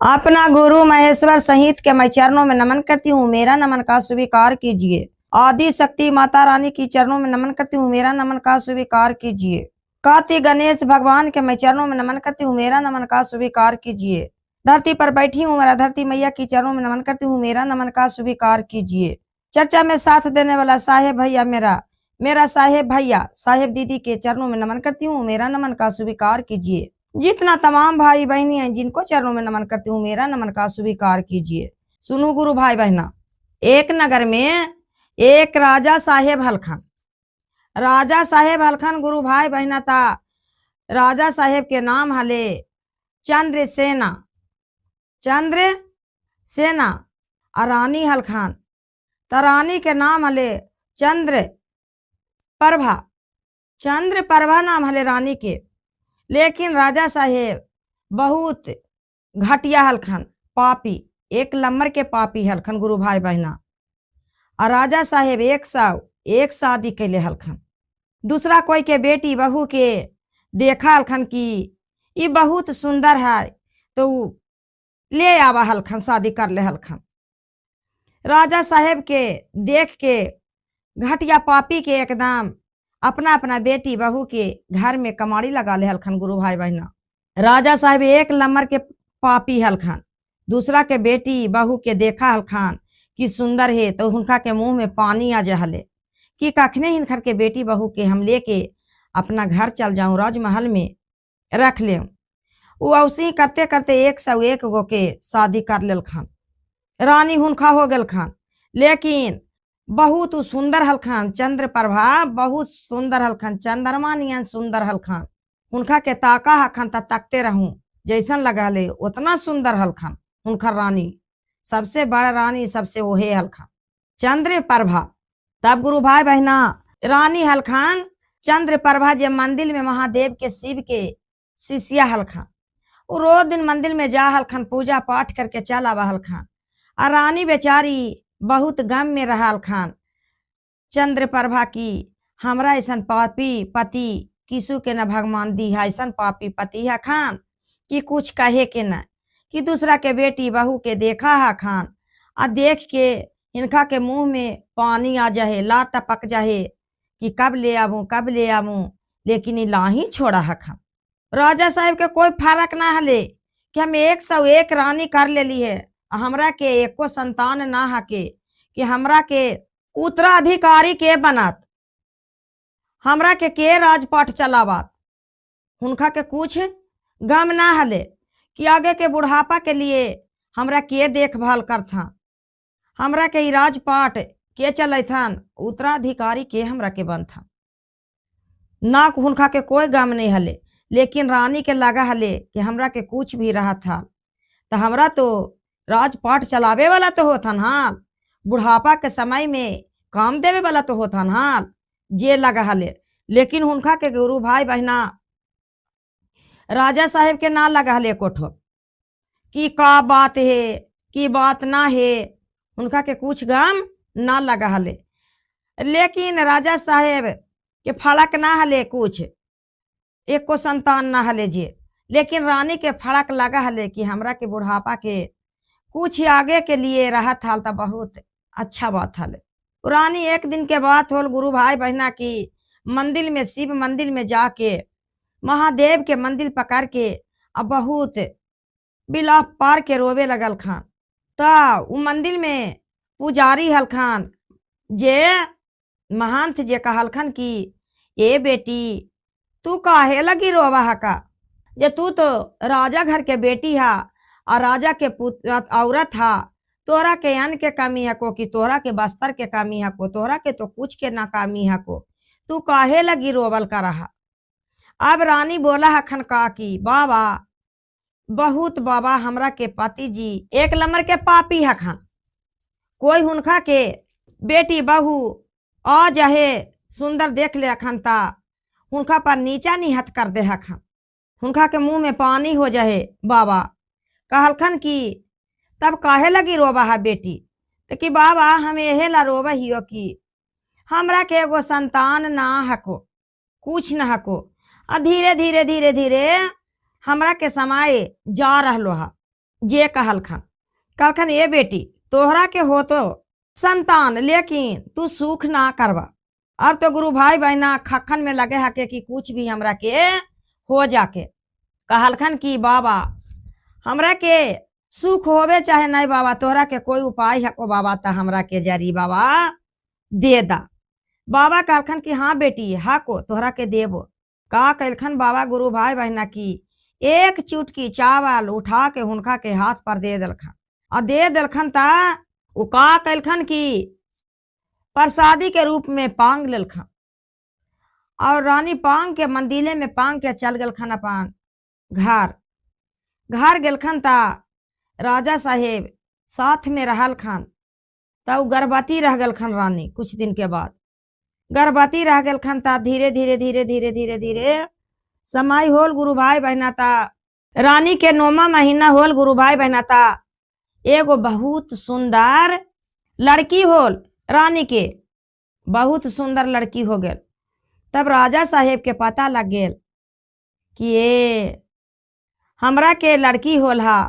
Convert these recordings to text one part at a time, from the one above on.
अपना गुरु महेश्वर सहित के मैं चरणों में नमन करती हूँ, मेरा नमन का स्वीकार कीजिए। आदि शक्ति माता रानी की चरणों में नमन करती हूँ, मेरा नमन का स्वीकार कीजिए। कार्तिक गणेश भगवान के मैं चरणों में नमन करती हूँ, मेरा नमन का स्वीकार कीजिए। धरती पर बैठी हूँ, मेरा धरती मैया की चरणों में नमन करती हूँ, मेरा नमन का स्वीकार कीजिए। चर्चा में साथ देने वाला साहेब भैया मेरा साहेब भैया साहेब दीदी के चरणों में नमन करती हूँ, मेरा नमन का स्वीकार कीजिए। जितना तमाम भाई बहनी हैं जिनको चरणों में नमन करती हूँ, मेरा नमन का स्वीकार कीजिए। सुनो गुरु भाई बहना, एक नगर में एक राजा साहेब हलखन गुरु भाई बहना था। राजा साहेब के नाम हले चंद्रसेना और रानी हलखन त रानी के नाम हले चंद्र प्रभा नाम हले रानी के। लेकिन राजा साहेब बहुत घटिया हलखन, पापी, एक नंबर के पापी हलखन गुरु भाई बहना। और राजा साहेब एक शादी कैले हलखन। दूसरा कोई के बेटी बहू के देखा हलखन कि ये बहुत सुंदर है तो ले आवा हलखन, शादी कर ले हलखन। राजा साहेब के देख के घटिया पापी के एकदम अपना अपना बेटी बहू के घर में कमाड़ी लगा ले हलखन गुरु भाई बहना। राजा साहेब एक नंबर के पापी हलखन। दूसरा के बेटी बहू के देखा हलखन कि सुंदर है तो उनका के मुंह में पानी आ जहले कि कखने हिनकर के बेटी बहू के हम लेके अपना घर चल जाऊं, राजमहल में रख ले। वो औसी करते करते 101 गो के शादी कर लेल खान। रानी हुनका हो गल खान, लेकिन बहुत सुंदर हलखन। चंद्र प्रभा बहुत सुंदर हलखन, चंद्रमा नियन सुंदर हलखन। उनका के ताका हखन त तकते रहूं, जैसन लगले उतना सुंदर हलखन। उनकर रानी सबसे बड़ा रानी सबसे ओहे हलखन चंद्र प्रभा। तब गुरु भाई बहना रानी हलखन चंद्र प्रभा जब मंदिर में महादेव के शिव के शिष्या हलखन, वो रोज दिन मंदिर में जा हलखन, पूजा पाठ करके चल आवा हलखन। और रानी बेचारी बहुत गम में रहा हलखन चंद्र प्रभा की हमरा ऐसन पापी पति किसु के न भगवान दी है। ऐसन पापी पति है खान कि कुछ कहे के न, कि दूसरा के बेटी बहू के देखा है खान और देख के इनका के मुंह में पानी आ जाए, ला टपक जाए कि कब ले आऊं, लेकिन ये ला ही छोड़ा है खान। राजा साहब के कोई फर्क ना हले कि हम 101 रानी कर लेली है, हमरा के एको संतान ना हके कि हमरा के उत्तराधिकारी के बनत, हमरा के राजपाट चलावत। उनका के कुछ गम ना हले कि आगे के बुढ़ापा के लिए हमरा के देखभाल करथा, हमरा के राजपाट के चलथन, उत्तराधिकारी के हमरा के बनथा ना। उनका के कोई गम नहीं हले। लेकिन रानी के लगा हले कि हमरा के कुछ भी रहा था तो हमरा तो राजपाट चलावे वाला तो होथन हाल, बुढ़ापा के समय में काम देवे वाला तो होथन हाल, जे लगा हले। लेकिन उनका के गुरु भाई बहना राजा साहेब के ना लगा हले कोठो कि का बात है कि बात ना है, उनका के कुछ गम ना लगा हले। लेकिन राजा साहेब के फड़क ना हले, कुछ एको संतान ना हले जे। लेकिन रानी के फड़क लगा हले कि हमरा के बुढ़ापा के कुछ आगे के लिए रहा था तो बहुत अच्छा बात हले। रानी एक दिन के बात होल गुरु भाई बहना की मंदिर में, शिव मंदिर में जाके महादेव के मंदिर पकड़ के अब बहुत बिलाप पार के रोवे लगल खान। तो वो मंदिर में पुजारी हलखान जे महंत जे कहलखन कि ए बेटी तू काहे लगी रोवा हका, जे तू तो राजा घर के बेटी हा और राजा के औरत हा, तोहरा के अन्न के कमी हको कि तोहरा के बस्तर के कमी हको, तोहरा के तो कुछ के ना कमी हको, तू काहे लगी रोवल कर रहा। अब रानी बोला हखन का कि बाबा बहुत बाबा हमरा के पति जी एक नंबर के पापी हखन, कोई उनका के बेटी बहू आ जाहे सुंदर देख ले हखन ता उनका पर नीचा निहत कर दे हखन, उनका के मुंह में पानी हो जाए। बाबा कहलखन कि तब काहे लगी रोबा है बेटी, तो कि बाबा हम यहे ला रोबा हियो कि हमरा के एगो संतान ना हको, कुछ न हको। और धीरे धीरे धीरे धीरे हमरा के समय जा रहलो हा, जे कहलखन कहलखन ए बेटी तोहरा के हो तो संतान, लेकिन तू सुख ना करवा। अब तो गुरु भाई बहना खखन में लगे हके कि कुछ भी हमरा के हो जाके। कहलखन कि बाबा हमरा के सुख होवे चाहे नहीं बाबा, तोहरा के कोई उपाय हको बाबा तो हमरा के जरी बाबा दे दा। बाबा कहलखन कि हाँ बेटी हको तोहरा के देबो। का कहलखन बाबा गुरु भाई बहना की एक चुटकी चावल उठा के हुनका के हाथ पर दे दलखन और दे दलखन ता उ का कहलखन कि प्रसादी के रूप में पांग लेलखन और रानी पांग के मंदिले में पांग के चल गलखन अपन घर। घर गेलखन ता राजा साहेब साथ में रहल खन तब गर्भवती रह गलखन रानी। कुछ दिन के बाद गर्भवती रह गलखन ता धीरे धीरे धीरे धीरे धीरे धीरे समय होल गुरु भाई बहना ता रानी के 9वां महीना होल गुरु भाई बहना ता एगो बहुत सुंदर लड़की होल रानी के, बहुत सुंदर लड़की हो गेल। तब राजा साहेब के पता लग गेल कि ये हमरा के लड़की होल हा।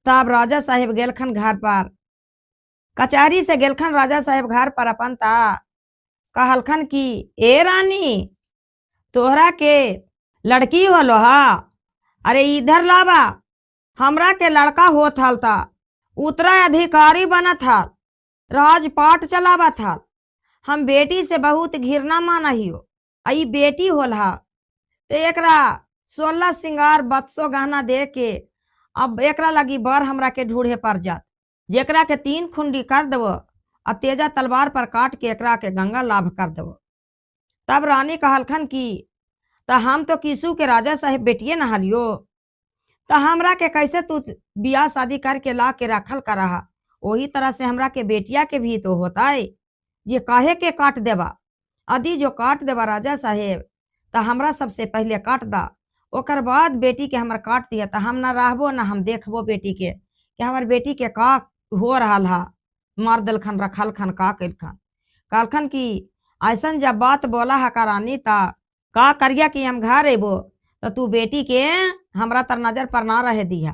तब राजा साहेब गेलखन घर पर, कचहरी से गेलखन राजा साहेब घर पर अपन ता कहलखन कि ए रानी तोहरा के लड़की होलो हा, अरे इधर लावा। हमरा के लड़का होत हल ता उत्तराधिकारी बनत हल, राजपाट चलावत हल। हम बेटी से बहुत घृणा माना हियो, आई बेटी होल हा तो एकरा 16 सिंगार 32 गहना दे के अब एकरा लगी बर हमरा के ढूढ़े पर जात, जेकरा के 3 खुंडी कर देव और तेजा तलवार पर काट के एकरा के गंगा लाभ कर देव। तब रानी कहलखन कि त हम तो किसू के राजा साहेब बेटिए न हलियो, तो हमरा के कैसे तू बियाह शादी करके ला के रखल करहा। वही तरह से हमरा के बेटिया के भी तो होता है, जे काहे के काट देवा। यदि जो काट देवा राजा साहेब तो हमरा सबसे पहले काट दा, ओकर बाद बेटी के हमर काट दिया तो हम ना रहबो ना हम देखबो बेटी के कि हमार बेटी के का हो रहा हा। मार दलखन रखल खन का कलखन। कहलखन कि ऐसन जब बात बोला हा का रानी ता का करिया कि हम घर एबो तो तू बेटी के हमरा तर नजर पर ना रहे दिया।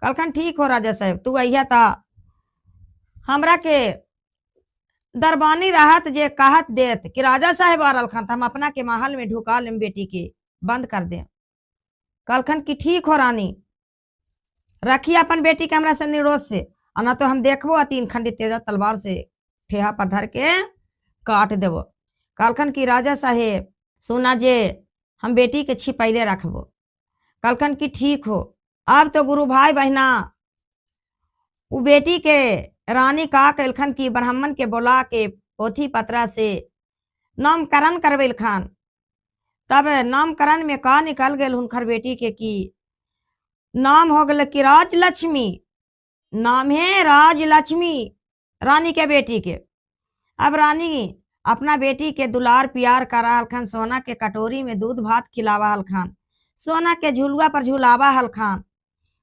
कहलखन ठीक हो राजा साहेब तू अहिया ता हमरा के दरबानी रहत जे कहत देत कि राजा साहेब आ रहलखन हम अपना के महल में ढुका लेम, बेटी के बंद कर दे। कहलखन कि ठीक हो रानी रखिए अपन बेटी के हमरा से निरोध से, और ना तो हम देखबो 3 खंडी तेजा तलवार से ठेहा पर धर के काट देबो। कहलखन कि राजा साहेब सुना जे हम बेटी के छिपैले रखबो। कहलखन कि ठीक हो। अब तो गुरु भाई बहना वो बेटी के रानी का कहलखन कि ब्राह्मण के बोला के पोथी पत्रा से नामकरण करवेलखन। तब नामकरण में का निकल गए हुनकर बेटी के कि नाम हो गल कि राजलक्ष्मी, नाम है राजलक्ष्मी रानी के बेटी के। अब रानी अपना बेटी के दुलार प्यार करा हलखन, सोना के कटोरी में दूध भात खिलावा हलखन, सोना के झुलुआ पर झुलावा हलखन,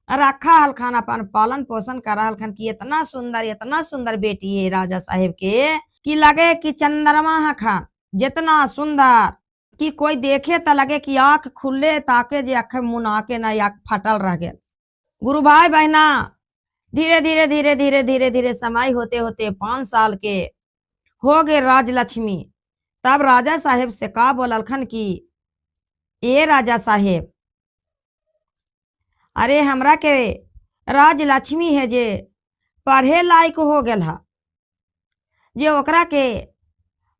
रखा हलखन, अपन पालन पोषण करा हलखन कि इतना सुंदर बेटी है राजा साहेब के कि लगे कि चंद्रमा हखन, जितना सुंदर कि कोई देखे तो लगे कि आंख खुले ताके जे अख मुना के ना आंख फटल रह गए। गुरु भाई बहना धीरे धीरे धीरे धीरे धीरे धीरे समय होते होते 5 साल के हो गए राजलक्ष्मी। तब राजा साहेब से का बोललखन कि ए राजा साहेब अरे हमरा के राजलक्ष्मी है जे पढ़े लायक हो गल हा, जे ओकरा के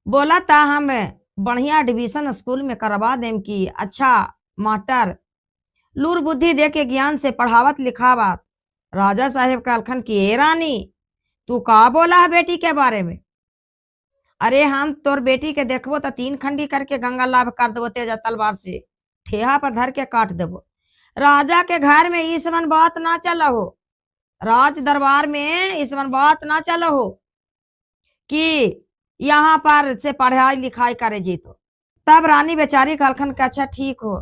बोला ता हम बढ़िया एडमिशन स्कूल में करवा देम कि अच्छा मास्टर लूर बुद्धि दे के ज्ञान से पढ़ावत लिखावत। राजा साहेब कहलखन कि ए रानी तू का बोला है बेटी के बारे में। अरे हम तोर बेटी के देखबो तो 3 खंडी करके गंगा लाभ कर देबो, तेजा तलवार से ठेहा पर धर के काट देबो। राजा के घर में इस मन बात ना चला हो, राज दरबार में इस मन बात ना चला हो कि यहाँ पर से पढ़ाई लिखाई करे जीतो। तब रानी बेचारी कहलखन कि अच्छा ठीक हो।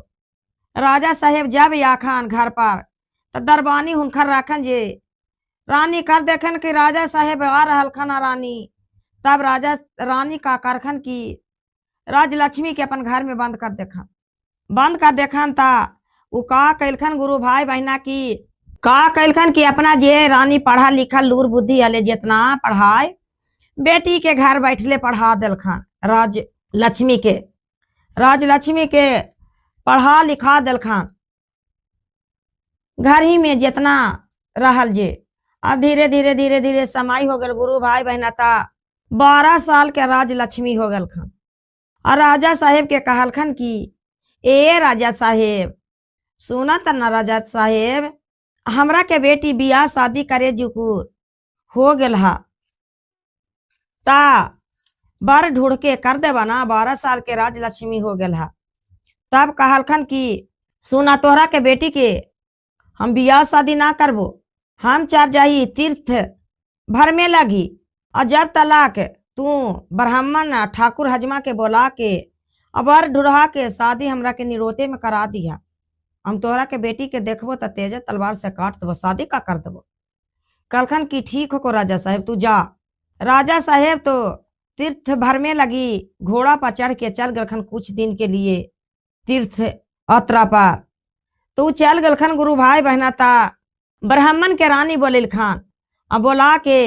राजा साहेब जब आखन घर पर तो दरबानी हुनकर रखन जे रानी कर देखन कि राजा साहेब आ रहलखन रानी। तब रानी का करखन कि राजलक्ष्मी के अपन घर में बंद कर देखन ता उ का कैलखन गुरु भाई बहना की का कैलखन कि अपना जे रानी पढ़ा लिखा लूर बुद्धि हले जितना पढ़ाए बेटी के घर बैठले पढ़ा दिलखन। राजलक्ष्मी के पढ़ा लिखा दिलखन घर ही में जितना रहल जे। अब धीरे धीरे धीरे धीरे समय हो गल गुरु भाई बहना ता 12 साल के राजलक्ष्मी हो गल खन। और राजा साहेब के कहलखन कि ए राजा साहेब सुना त न राजा साहेब हमरा के बेटी बियाह शादी करे जुकुर हो गल हा ता बर ढूंढ के कर देवा ना। 12 साल के राजलक्ष्मी हो गल हा। तब कहलखन कि सुना तोहरा के बेटी के हम बियाह शादी ना करबो, हम चार जाही तीर्थ भर में लगी। और जब तलाक तू ब्राह्मण ठाकुर हजमा के बोला के अबर ढुढ़ा के शादी हमरा के निरोते में करा दिया। हम तोहरा के बेटी के देखबो त तेज तलवार से काट देबो, शादी का कर देबो। कहलखन कि ठीक हो को राजा साहेब तू जा। राजा साहेब तो तीर्थ भर में लगी घोड़ा पर चढ़ के चल गलखन कुछ दिन के लिए तीर्थ यात्रा पर। तो चल गलखन गुरु भाई बहना ता ब्राह्मण के रानी बोलिल खान अब बोला के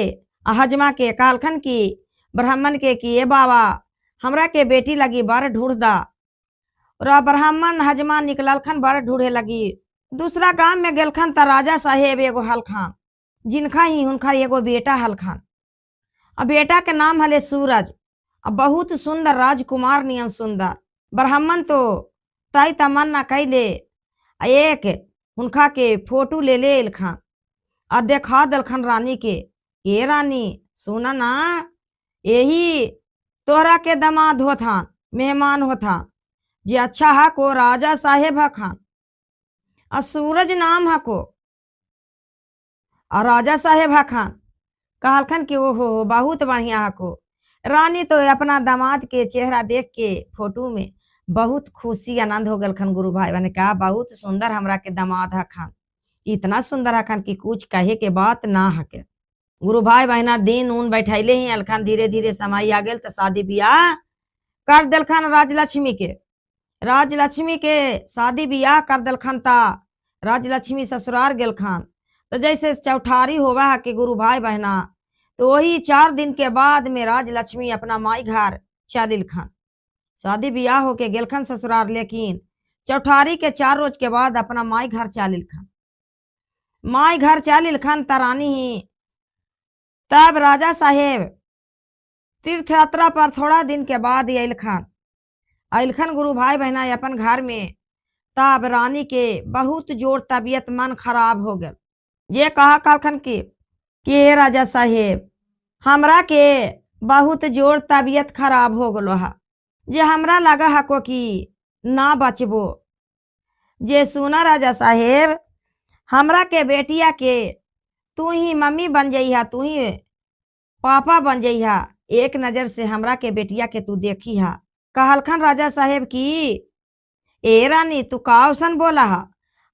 हजमा के कहलखन कि ब्राह्मण के कि ए बाबा हमरा के बेटी लगी बर ढूंढ दा। और ब्राह्मण हजमा निकललखन बर ढूंढे लगी। दूसरा गांव में गेलखन त राजा साहेब एगो हलखान जिनका ही उनका एगो बेटा हलखान। अब बेटा के नाम हले सूरज। अब बहुत सुंदर राजकुमार नियन सुंदर। ब्राह्मण तो तय तमन्ना कैले एक उनका के फोटो ले एलखन और देखा दलखन रानी के। ए रानी सुना ना यही तोहरा के दामाद होथान मेहमान होथान जे अच्छा हा को राजा साहेब हा खान और सूरज नाम हा को और राजा साहेब हा खान। कहलखन कि ओहो बहुत बढ़िया हा को। रानी तो अपना दामाद के चेहरा देख के फोटो में बहुत खुशी आनंद हो गलखन। गुरु भाई ने कहा बहुत सुंदर हमरा के दामाद हा खान, इतना सुंदर हा खान कि कुछ कहे के बात ना हके। गुरु भाई बहना दिन उन बैठैले ही अलखन। धीरे धीरे समय आ गेल तो शादी बियाह कर दिलखन राजलक्ष्मी के शादी बियाह कर दिलखन ता राजलक्ष्मी ससुराल गेलखन। तो जैसे चौठारी होवा है कि गुरु भाई बहना तो वही 4 दिन के बाद में राजलक्ष्मी अपना माई घर चलिलखन। शादी बियाह होके गेलखन ससुराल, लेकिन चौठारी के 4 रोज के बाद अपना माई घर चलिलखन। माई घर चलिलखन तरानी ही तब राजा साहेब तीर्थ यात्रा पर थोड़ा दिन के बाद अइलखन गुरु भाई बहना अपन घर में। तब रानी के बहुत जोर तबीयत मन खराब हो गल। ये कहा कहलखन कि राजा साहेब हमरा के बहुत जोर तबीयत खराब हो गलो हा जे हमरा लगा हको कि ना बचबो। जे सुना राजा साहेब हमरा के बेटिया के तू ही मम्मी बन जइहा, तू ही पापा बन जइहा। एक नजर से हमरा के बेटिया के तू देखी हा। कहलखन राजा साहेब की ए रानी तू काउसन बोला हा,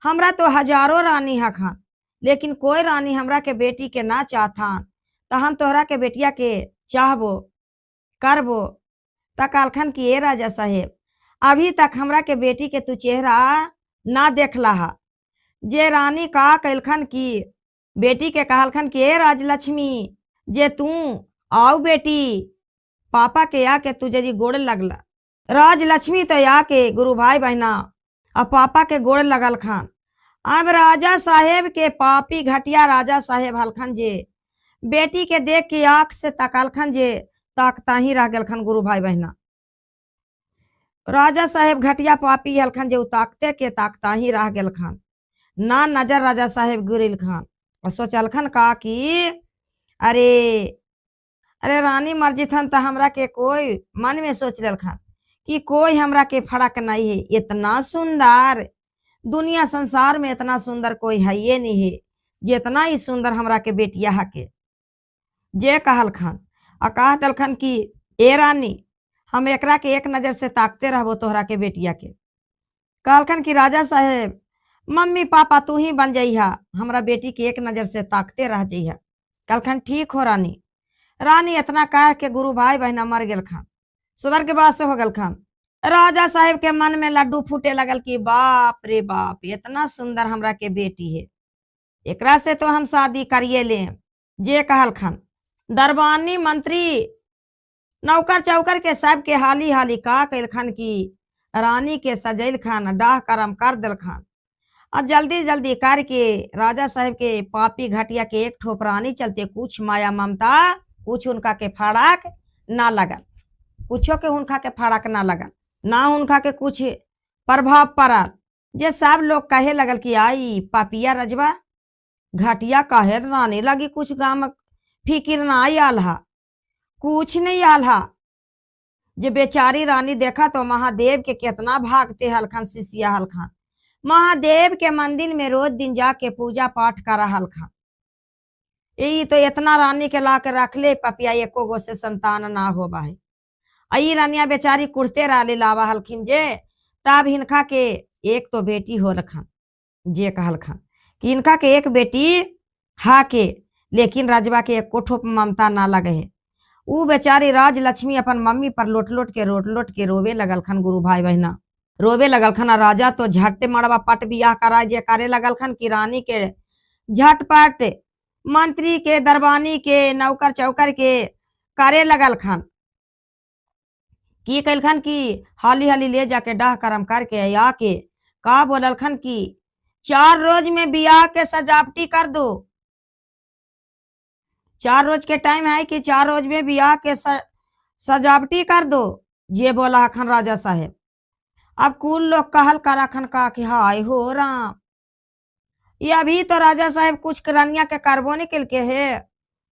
हमरा तो हजारों रानी हा खान, लेकिन कोई रानी हमरा के बेटी के ना चाहथान तो हम तोहरा के बेटिया के चाहबो करबो। त कहलखन कि ए राजा साहेब अभी तक हमरा के बेटी के तू चेहरा ना देखला हा। जे रानी का कहलखन कि बेटी के कहलखन कि ए राजलक्ष्मी जे तू आओ बेटी पापा के आके तुझे जी गोड़ लगला। राजलक्ष्मी तो आके गुरु भाई बहना अब पापा के गोड़ लगल खान। अब राजा साहेब के पापी घटिया राजा साहेब हलखन जे बेटी के देख के आंख से तकलखन जे ताकता ही रह गलखन। गुरु भाई बहना राजा साहेब घटिया पापी हलखन जे ताकते के ताकता ही रह गलखन। ना नजर राजा साहेब गिरिल खान और सोचलखन का कि अरे रानी मर्जी थन तो हमरा के कोई मन में सोच ललखन कि कोई हमरा के फर्क नहीं है। इतना सुंदर दुनिया संसार में इतना सुंदर कोई है ये नहीं है जितना ही सुंदर हमरा के बेटिया हके। जे कहलखन और कह दलखन कि ए रानी हम एकरा के एक नजर से ताकते रहबो तोहरा के बेटिया के। कहलखन कि राजा साहेब मम्मी पापा तू ही बन जइहा, हमरा बेटी के एक नजर से ताकते रह जइहा। कहलखन ठीक हो रानी। रानी इतना कह के गुरु भाई बहना मर गेलखन, स्वर्गवास हो गलखन। राजा साहेब के मन में लड्डू फूटे लगल कि बाप रे बाप इतना सुंदर हमरा के बेटी है। एकरा से तो हम शादी करिए ले। जे कहल खन दरबानी मंत्री नौकर चौकर के सब के हाली हाली का कैल खन की रानी के सजैल खान डाह करम कर दिल खान और जल्दी जल्दी करके राजा साहब के पापी घटिया के एक ठोप रानी चलते कुछ माया ममता कुछ उनका के फड़क ना लगल, कुछो के उनका के फड़क ना लगल, ना उनका के कुछ प्रभाव पड़ल। जे सब लोग कहे लगल कि आई पापिया रजवा घटिया कहे रानी लगी, कुछ गाम फिकिर ना आल्हा, कुछ नहीं आल्हा। जे बेचारी रानी देखा तो महादेव के कितना भागते हलखन शिष्या हलखन, महादेव के मंदिर में रोज दिन जाके पूजा पाठ करा हलखन। यही तो इतना रानी के ला के रख ले पपिया एको गो से संतान ना हो है। आई रानिया बेचारी कुर्ते राली लावा हलखिन जे तब हिनका के एक तो बेटी हो रखन। जे कहलखन कि इनका के एक बेटी हा के, लेकिन राजवा के एक कोठो ममता ना लगे है। ऊ बेचारी राज लक्ष्मी अपन मम्मी पर लोट लोट के रोवे लगल खन। गुरु भाई बहना रोवे लगल खन। राजा तो झट मड़वा पट बियाह करा जे करे लगल खन कि रानी के झटपट मंत्री के दरबानी के नौकर चौकर के करे लगल खन। की कैल खन कि हाली हाली ले जाके डाह करम करके आके का बोलल खन कि 4 रोज में बियाह के सजावटी कर दो। 4 रोज के टाइम है कि 4 रोज में बियाह के सजावटी कर दो। ये बोला खन राजा साहेब। अब कुल लोग कहल करा खन का कि हाय हो राम, ये अभी तो राजा साहेब कुछ करनिया के करबो निकल के है,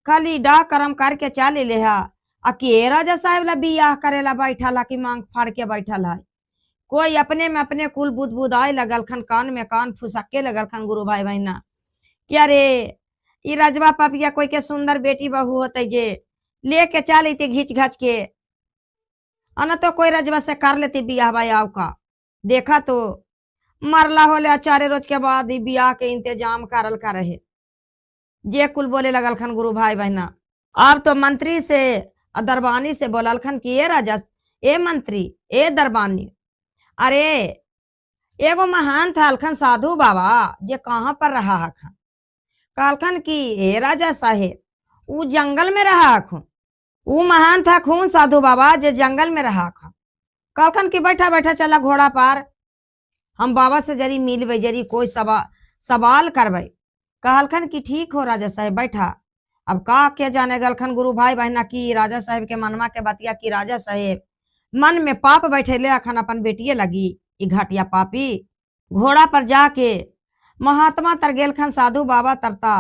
खाली डाह करम करके चाले ले हा। अके राजा साहेब ला बियाह करेला बैठा ला कि मांग फाड़ के बैठा ला। कोई अपने में अपने कुल बुद बुद आए लगल खन, कान में कान फुसके लगल खन। गुरु भाई बहना क्या रे ई राजवा पापिया कोई के सुंदर बेटी बहू होते जे लेके चल घींच घाच के, अन तो कोई रजवा से कर लेती बियाह बायाव का। देखा तो मरला होले 4 रोज के बाद ही बियाह के इंतजाम करल कर रहे। जे कुल बोले लगल खन गुरु भाई बहना। अब तो मंत्री से दरबानी से बोलल खन कि ए राजा, ए मंत्री, ए दरबानी, अरे एगो महान था अलखन साधु बाबा जे कहाँ पर रहा हखन। कहलखन कि ए राजा साहेब ऊ जंगल में रहा हखन, ऊ महान था खून साधु बाबा जे जंगल में रहा हखन। कहलखन कि बैठा बैठा चला घोड़ा पार, हम बाबा से जरी मिलबे, जरी कोई सवाल करबे। कहलखन कि ठीक हो राजा साहेब बैठा। अब का के जाने गलखन गुरु भाई बहना की राजा साहेब के मनमा के बतिया कि राजा साहेब मन में पाप बैठे ले अखन अपन बेटिए लगी ई घटिया पापी। घोड़ा पर जाके महात्मा तर गेल खन साधु बाबा तरता।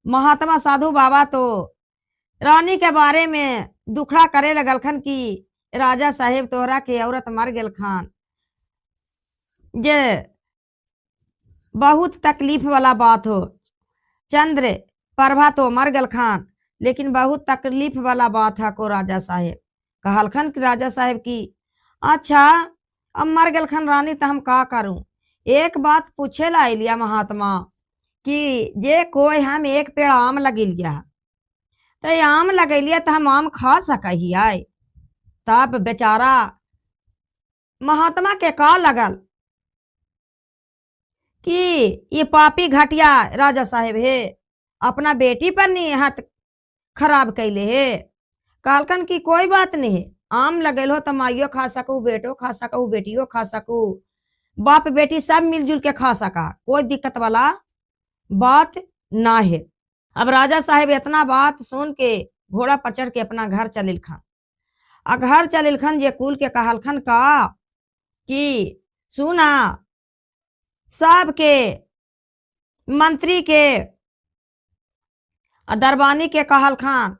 महात्मा साधु बाबा तो रानी के बारे में दुखड़ा करे लगल खन कि राजा साहेब तोहरा के औरत मर गेल खान, जे बहुत तकलीफ वाला बात हो। चंद्र प्रभा तो मर गल खान, लेकिन बहुत तकलीफ वाला बात है को राजा साहेब। कहलखन कि राजा साहेब की अच्छा अब मर गल खन रानी तो हम का करूं। एक बात पूछे ला लिया महात्मा कि जे कोई हम एक पेड़ आम लगे लिया तो आम लगे लिया तो हम आम खा सके आए। तब बेचारा महात्मा के का लगल कि ये पापी घटिया राजा साहेब है अपना बेटी पर नहीं हाथ खराब कैले है। कहलखन की कोई बात नहीं है, आम लगेल हो तो माइयो खा सकू, बेटो खा सकू, बेटियो खा सकू, बाप बेटी सब मिलजुल के खा सका, कोई दिक्कत वाला बात ना है। अब राजा साहेब इतना बात सुन के घोड़ा पर चढ़ के अपना घर चलिल खन। घर चलिल खन जे कुल के कहलखन का कि सुना सब के मंत्री के दरबानी के कहल खान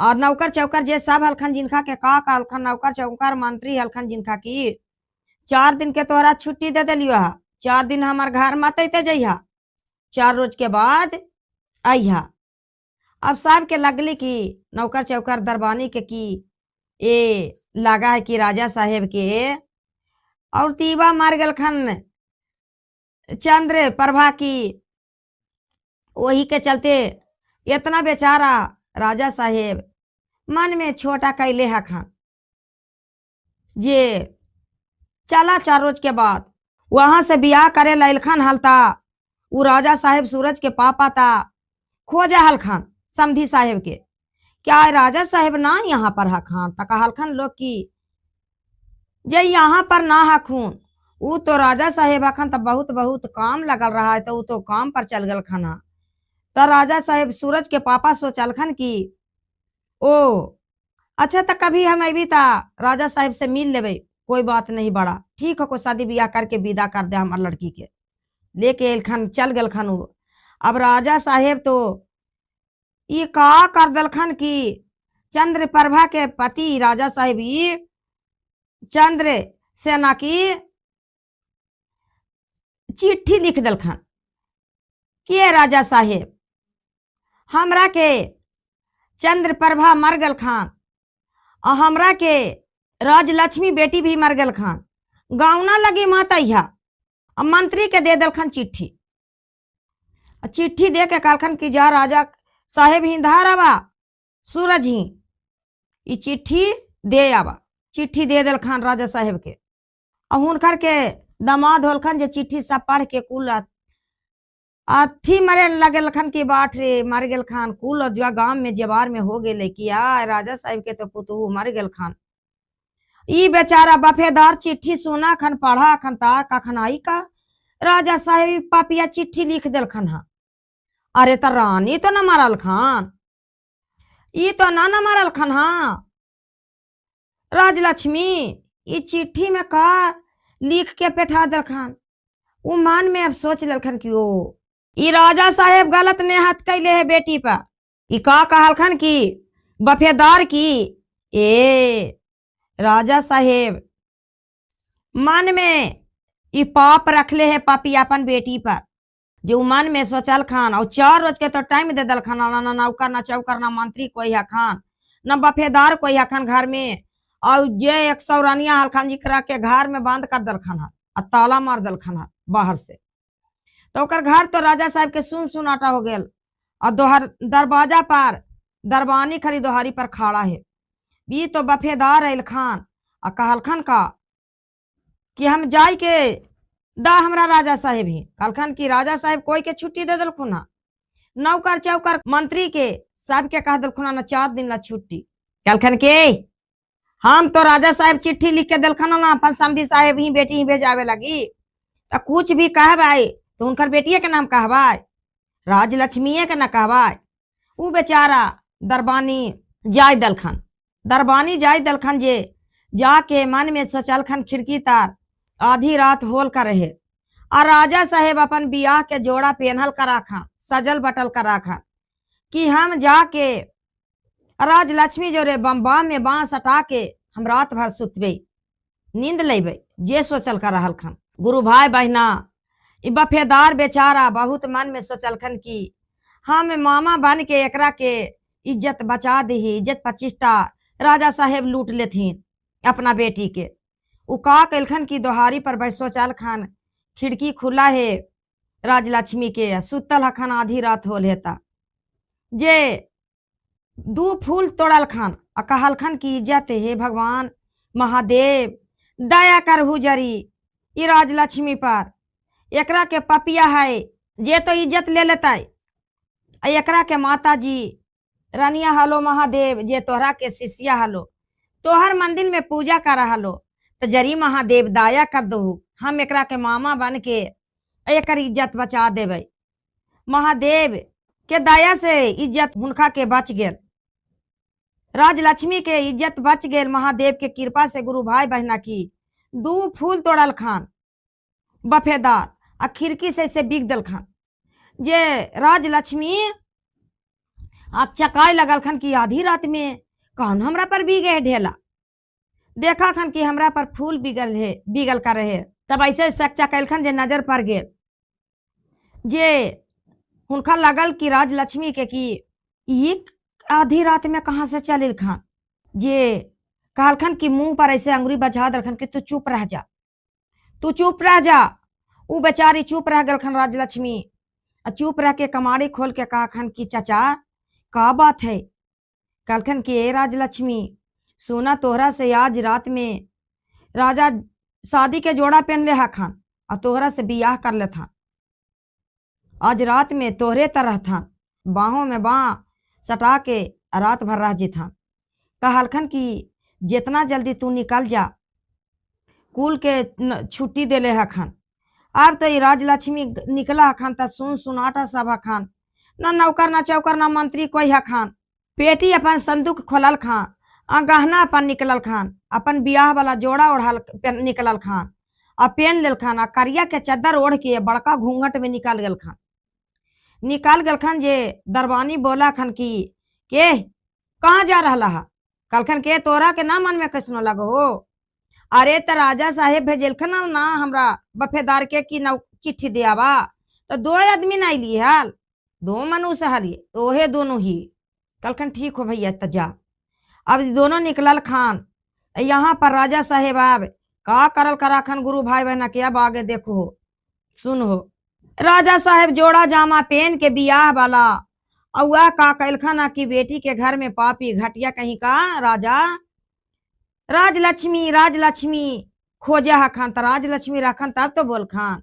और नौकर चौकर जे सब हलखन जिनका के का कहलखन नौकर चौकर मंत्री हलखन जिनका की 4 दिन के तोहरा छुट्टी दे दिलियो है, 4 दिन हमार घर मत अते जइहा, 4 रोज के बाद अइहा। अब सब के लगली कि नौकर चौकर दरबानी के की ए लगा है कि राजा साहेब के और तीबा मार गल खन चंद्र प्रभा की, वही के चलते इतना बेचारा राजा साहेब मन में छोटा कैले हखन जे चला 4 रोज के बाद वहां से बियाह करे लखन हलता। उ राजा साहेब सूरज के पापा ता खोजा हलखान समधी साहेब के, क्या राजा साहेब ना यहाँ पर हखान, तका हलखन लोग की जे यहाँ पर ना हखून, उ तो राजा साहेब हखन तो बहुत बहुत काम लगल रहा है, तो उ तो काम पर चल गल खना। तो राजा साहेब सूरज के पापा सोचलखन की ओ अच्छा, तो कभी हम अभी ता राजा साहेब से मिल लेवे, कोई बात नहीं बड़ा, ठीक है, को शादी ब्याह करके विदा कर दे हमार लड़की के। लेके एलखन चल गलखन उ। अब राजा साहेब तो ये का कर दलखन की चंद्र प्रभा के पति राजा साहेब ये चंद्र सेना की चिट्ठी लिख दलखन कि राजा साहेब हमरा के चंद्र प्रभा मर गल खान, और हमरा के राजलक्ष्मी बेटी भी मर गल खान, गाँव लगी मातैया। अब मंत्री के दे दलखन चिट्ठी, चिट्ठी दे के कहलखन कि जा राजा साहेब ही धारावा सूरज ही ये चिट्ठी दे आवा। चिट्ठी दे दलखन राजा साहेब के, और हुनकर के दामाद होलखन जे चिट्ठी सब पढ़ के कुल अथी मरे लगलखन की बाट रे मर गेल खान, कुल जो गांव में जवार में हो गए कि राजा साहेब के तो पुतहू मर गेल खान। ई बेचारा बफेदार चिट्ठी सुना खन पढ़ा खन ता कखन आई का राजा साहेब पापिया चिट्ठी लिख दलखन हा, अरे तो रानी तो न मरल खान, ई तो ना न मरल खन हा, राजलक्ष्मी ई चिट्ठी में का लिख के बैठा दलखन। उ मन में अब सोच ललखन कि ओ ई राजा साहेब गलत ने हथ कैले है बेटी पर। ई का कहलखन की बफेदार की ए राजा साहेब मन में ई पाप रखले है पापी अपन बेटी पर, जो मन में सोचल खान। और 4 रोज के तो टाइम दे दल खान, ना नौकर ना चौकर ना मंत्री कोई है खान, न बफेदार कोई है खान घर में। और जे 100 रानिया हलखान जी करा के घर में बंद कर दल खान और ताला मार दल खान बाहर से। तो घर तो राजा साहब के सुन सुनाटा हो गया। और दरवाजा पर दरबानी खरी दोहारी पर खड़ा है, भी तो बफेदार अल खान और कहलखन का कि हम जाय के दा हमरा राजा साहेब ही। कहलखन की राजा साहेब कोई के छुट्टी दे दलखुना, नौकर चौकर मंत्री के सबके कह दलखुना न 4 दिन ला छुट्टी। कहलखन के हम तो राजा साहेब चिट्ठी लिख के दलखन ना अपन समधी साहेब ही बेटी ही भेजावे लगी, तो कुछ भी कहबाई तो उनकर बेटिए के नाम कहबाई, राजलक्ष्मी के न कहबाई। उ बेचारा दरबानी जाय दलखन, दरबानी जाय दलखन जे जाके मन में सोचलखन खिड़की तार आधी रात होल कर रहे, और राजा साहेब अपन बियाह के जोड़ा पहनल करा खान सजल बटल करा खान कि हम जाके राजलक्ष्मी जो रे बम्बा में बांस हटा के हम रात भर सुतबे नींद लेबे, जे सोचल कर रहल खन। गुरु भाई बहना ई बफेदार बेचारा बहुत मन में सोचलखन कि हम मामा बन के एकरा के इज्जत बचा दी, इज्जत प्रतिष्ठा राजा साहेब लूट लेथिन अपना बेटी के। उ का कैलखन की दोहारी पर बैठ सोचल खान खिड़की खुला है राजलक्ष्मी के, सुतल हखन आधी रात होल हेता, जे 2 फूल तोड़ल खान और कहलखन की इज्जत हे भगवान महादेव दया करहु जरी ई राजलक्ष्मी पर, एकरा के पपिया है जे तो इज्जत ले लेता, एकरा के माता जी रानिया हलो महादेव जे तोहरा के शिष्या हलो, तोहर मंदिर में पूजा कर हलो, तो जरी महादेव दया कर दो, हम एकरा के मामा बन के एकर इज्जत बचा देवे। महादेव के दया से इज्जत हुनका के बच गेल, राजलक्ष्मी के इज्जत बच गेल महादेव के कृपा से। गुरु भाई बहना की 2 फूल तोड़ल खान बफेदार आ खिड़की से बिक दल खान, जे राजलक्ष्मी आप चकाय लगल खन की आधी रात में कौन हमरा पर बीगे ढेला, देखा खन कि हमरा पर फूल बिगल कर रहे। तब ऐसे सच्चा कैलखन जे नजर पर गेल, जे हुनका लगल कि राजलक्ष्मी के कि ये आधी रात में कहाँ से चलिल खान, जे कहलखन कि मुंह पर ऐसे अंगुरी बजा दलखन कि तू चुप रह जा, तू चुप रह जा। उ बेचारी चुप रह गलखन राजलक्ष्मी, चुप रह के कमाड़ी खोल के कहखन कि चाचा का बात है। कहलखन कि ए राजलक्ष्मी सुना तोहरा से आज रात में राजा शादी के जोड़ा पहन ले हखन और तोहरा से बियाह कर ले था, आज रात में तोहरे तरह था, बाहों में बाँ सटा के रात भर रह जिथा। कहलखन कि जितना जल्दी तू निकल जा, कुल के छुट्टी देले हखन। अब तो राजलक्ष्मी निकला हखन त सुन सुनाटा सब हखन, न नौकर न चौकर न मंत्री कोई हखन। पेटी अपन संदूक खोलल खान, गहना अपन निकलल खान, अपन बियाह वाला जोड़ा ओढ़ल निकलल खान, आ पेन लेल खान, आ करिया के चद्दर ओढ़ के बड़का घूंघट में निकाल गल खान। निकाल गल खान जे दरबानी बोला खन कि के कहाँ जा रहा है? कलखन के तोरा के ना मन में कैसनो लगो हो? अरे त राजा साहेब भेजेलखन ना हमरा बफेदार के की न चिट्ठी दियावा, तो दो आदमी ना अली हाल, दो मनुष्य हलिए, ओहे दोनों ही। कलखन ठीक हो भैया त जा। अब दोनों निकलल खान, यहाँ पर राजा साहेब आब का करल कराखन गुरु भाई बहना के। अब आगे देखो सुनो। राजा साहेब जोड़ा जामा पहन के बियाह वाला वह का कैलखन की बेटी के घर में पापी घटिया कहीं का राजा राजलक्ष्मी राजलक्ष्मी खोजा हखान। त राजलक्ष्मी रखन तब तो बोल खान,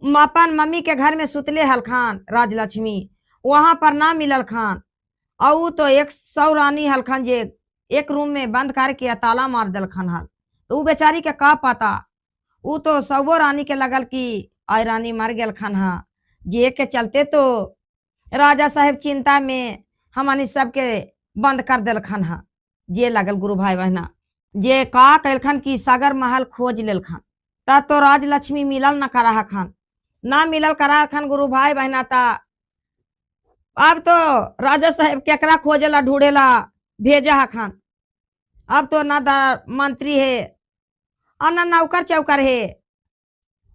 अपन मम्मी के घर में सुतले हल खान राजलक्ष्मी, वहां पर ना मिलल खान। और तो 100 रानी हलखन जे एक रूम में बंद करके ताला मार दल खन हल। तो वो बेचारी के का पता, वो तो 100 रानी के लगल कि आई रानी मर गल खन हा। जे के चलते तो राजा साहेब चिंता में हमनी सबके बंद कर दिल खन हा। जे लगल गुरु भाई बहना जे का कैलखन की सागर महल खोज लेल खन, तब तो राजलक्ष्मी मिलल न करा खन, ना मिलल करा खन गुरु भाई बहना। ता अब तो राजा साहेब केकरा खोजेला ढूंढेला भेजा हखन। अब तो ना मंत्री है और ना नौकर चौकर है,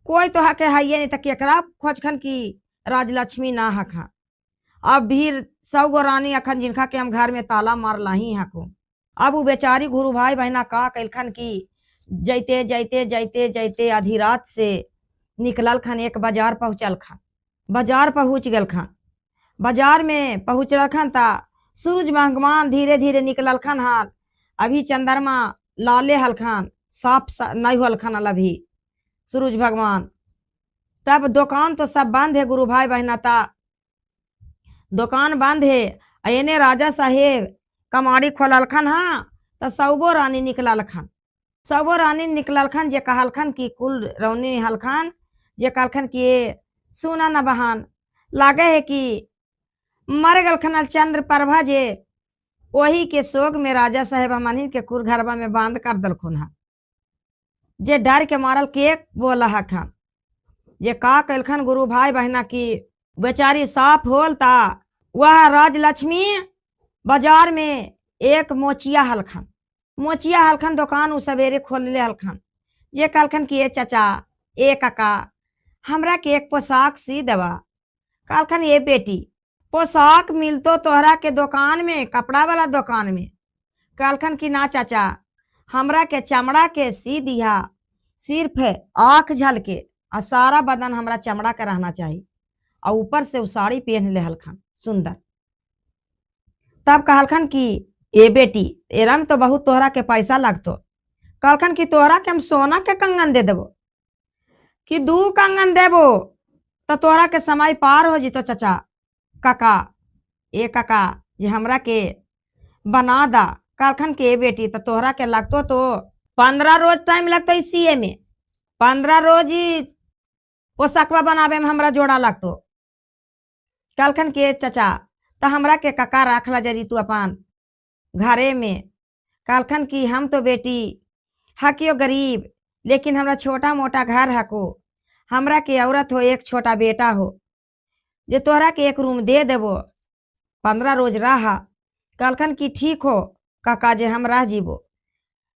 कोई तो हके है नहीं, तो केकरा खोजखन की राजलक्ष्मी ना हखन। अब भी 100 गो रानी अखन जिनका के हम घर में ताला मार लाही हको। अब वो बेचारी गुरु भाई बहना का कैलखन की जैते जैते जैते जैते आधी रात से निकलल खन, एक बाजार पहुँचल खन। बाजार पहुँच गल खन, बाजार में पहुँचल खन ता सूरज भगवान धीरे धीरे निकलल खन हाल। अभी चंद्रमा लाले हलखन, साफ नहीं हलखन अभी सूरज भगवान। तब दुकान तो सब बंद है गुरु भाई बहना, ता दुकान बंद है। एने राजा साहेब कमाड़ी खोलल खन हाँ, तो 100 रानी निकलल खन। 100 रानी निकलल खन जे कहलखन की कुल रौनी हलखन, जे कहलखन कि सुना न बहन, लागे है कि मर गल खन चंद्र प्रभा, जे वही के शोक में राजा साहेब हमनी के कुल घरबा में बांध कर दलखुन हा। जे डर के मारल के बोला हखन, जे का कैलखन गुरु भाई बहना की बेचारी साफ होल। ता वह राजलक्ष्मी बाजार में एक मोचिया हलखन, मोचिया हलखन दुकान उ सवेरे खोलले हलखन। जे कहलखन कि ए चाचा ए काका हमरा के एक पोशाक सी देवा। कहलखन ये बेटी पोशाक मिलतो तोहरा के दुकान में, कपड़ा वाला दुकान में। कहलखन कि ना चाचा हमरा के चमड़ा के सी दिया, सिर्फ आँख झलके और सारा बदन हमरा चमड़ा के रहना चाहिए, और ऊपर से उ साड़ी पहन ले हलखन सुंदर। तब कहलखन कि ए बेटी एरा में तो बहुत तोहरा के पैसा लगतो। कहलखन कि तोहरा के हम सोना के कंगन दे देबो कि 2 कंगन देबो, तो तोहरा के समय पार हो जितो चाचा काका ए काका जे हमरा के बना दा। कहलखन कि ए बेटी तो तोहरा के लगतो तो 15 रोज टाइम लगतो सिए में, 15 रोज ही पोशाकवा बनावे में हमरा जोड़ा लगतो। कहलखन कि चाचा तो हमरा के काका रखला जरी तू अपन घरे में। कहलखन कि हम तो बेटी हकियो गरीब, लेकिन हमरा छोटा मोटा घर हको, हमरा के औरत हो, एक छोटा बेटा हो, जे तोहरा के एक रूम दे देबो, 15 रोज रहा। कहलखन कि ठीक हो काका जे हम रह जीबो।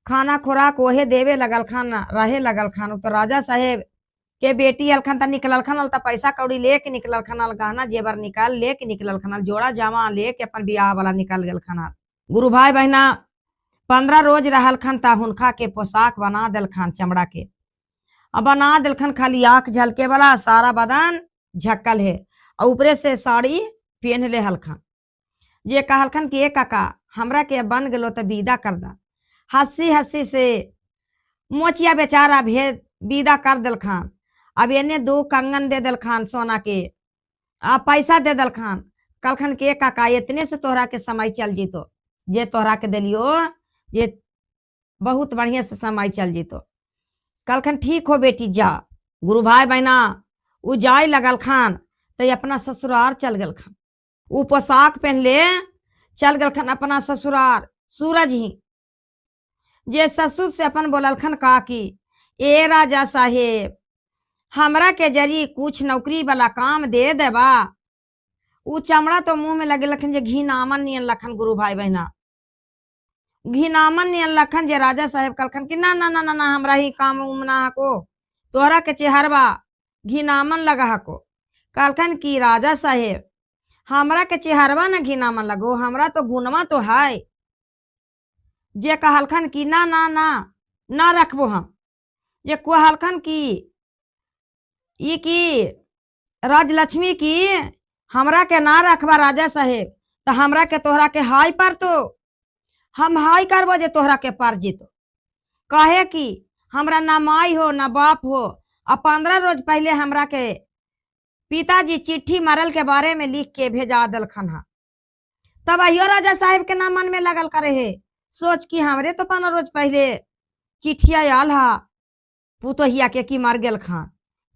खाना खुराक ओहे देवे लगल खान, रहे लगल खान। तो राजा साहेब के बेटी अलखन त निकलल खन, त पैसा कौड़ी लेके निकलल खन, गहना जेवर निकाल लेके निकलल खन, जोड़ा जामा लेके अपन बियाह वाला निकल गल खन। गुरु भाई बहना 15 रोज रहल खन, ता हुनका के पोशाक बना दिल खन चमड़ा के, अब बना दिल खन खाली आँख झलके वाला, सारा बदन झक्कल है, और ऊपरे से साड़ी पहन ले हलखन। जे कहलखन कि ए काका हमरा के बन गलो तो विदा कर दा। हंसी हंसी से मोचिया बेचारा भेद विदा कर दिल खान। अब एने 2 कंगन दे दिल खान सोना के, आ पैसा दे दल खान। कलखन के काका इतने से तोहरा के समय चल जीतो, जे तोहरा के दिलियो जे बहुत बढ़िया से समय चल जीतो। कलखन ठीक हो बेटी जा। गुरु भाई बहना उ जाय लगल खान तो अपना ससुराल चल गल खान। उ पोशाक पहन ले चल गल खान अपना ससुराल। सूरज ही जे ससुर से अपन बोलल खन का कि ए राजा साहेब हमरा के जरी कुछ नौकरी वाला काम दे देबा। उ चमड़ा तो मुंह में लगे लखन जे घी नामन नियन लखन। गुरु भाई बहना घी नामन नियन लखन जे राजा साहेब कलखन कि ना ना ना ना, ना हमरा ही काम उम ना हको, तोहरा के चेहरवा घी नामन लगा हको। कलखन की राजा साहेब हमरा के चेहरवा ना घी नामन लगो, हमरा तो गुणवा तो है। जे कहलखन की ना ना ना ना रखबो हम। जे कहलखन की ई की राजलक्ष्मी की हमरा के ना रखबा राजा साहेब, तो हमरा के तोहरा के हाय पर तो हम हाय करबो जे तोहरा के पर जीतो। कहे कि हमरा ना माई हो ना बाप हो। अब 15 रोज पहले हमरा के पिताजी चिट्ठी मारल के बारे में लिख के भेजा दलखन हा। तब अहियो राजा साहेब के ना मन में लगल करे है, सोच कि हमरे तो 15 रोज पहले चिट्ठिया आल हा पुतोहिया के की मार गेल खान,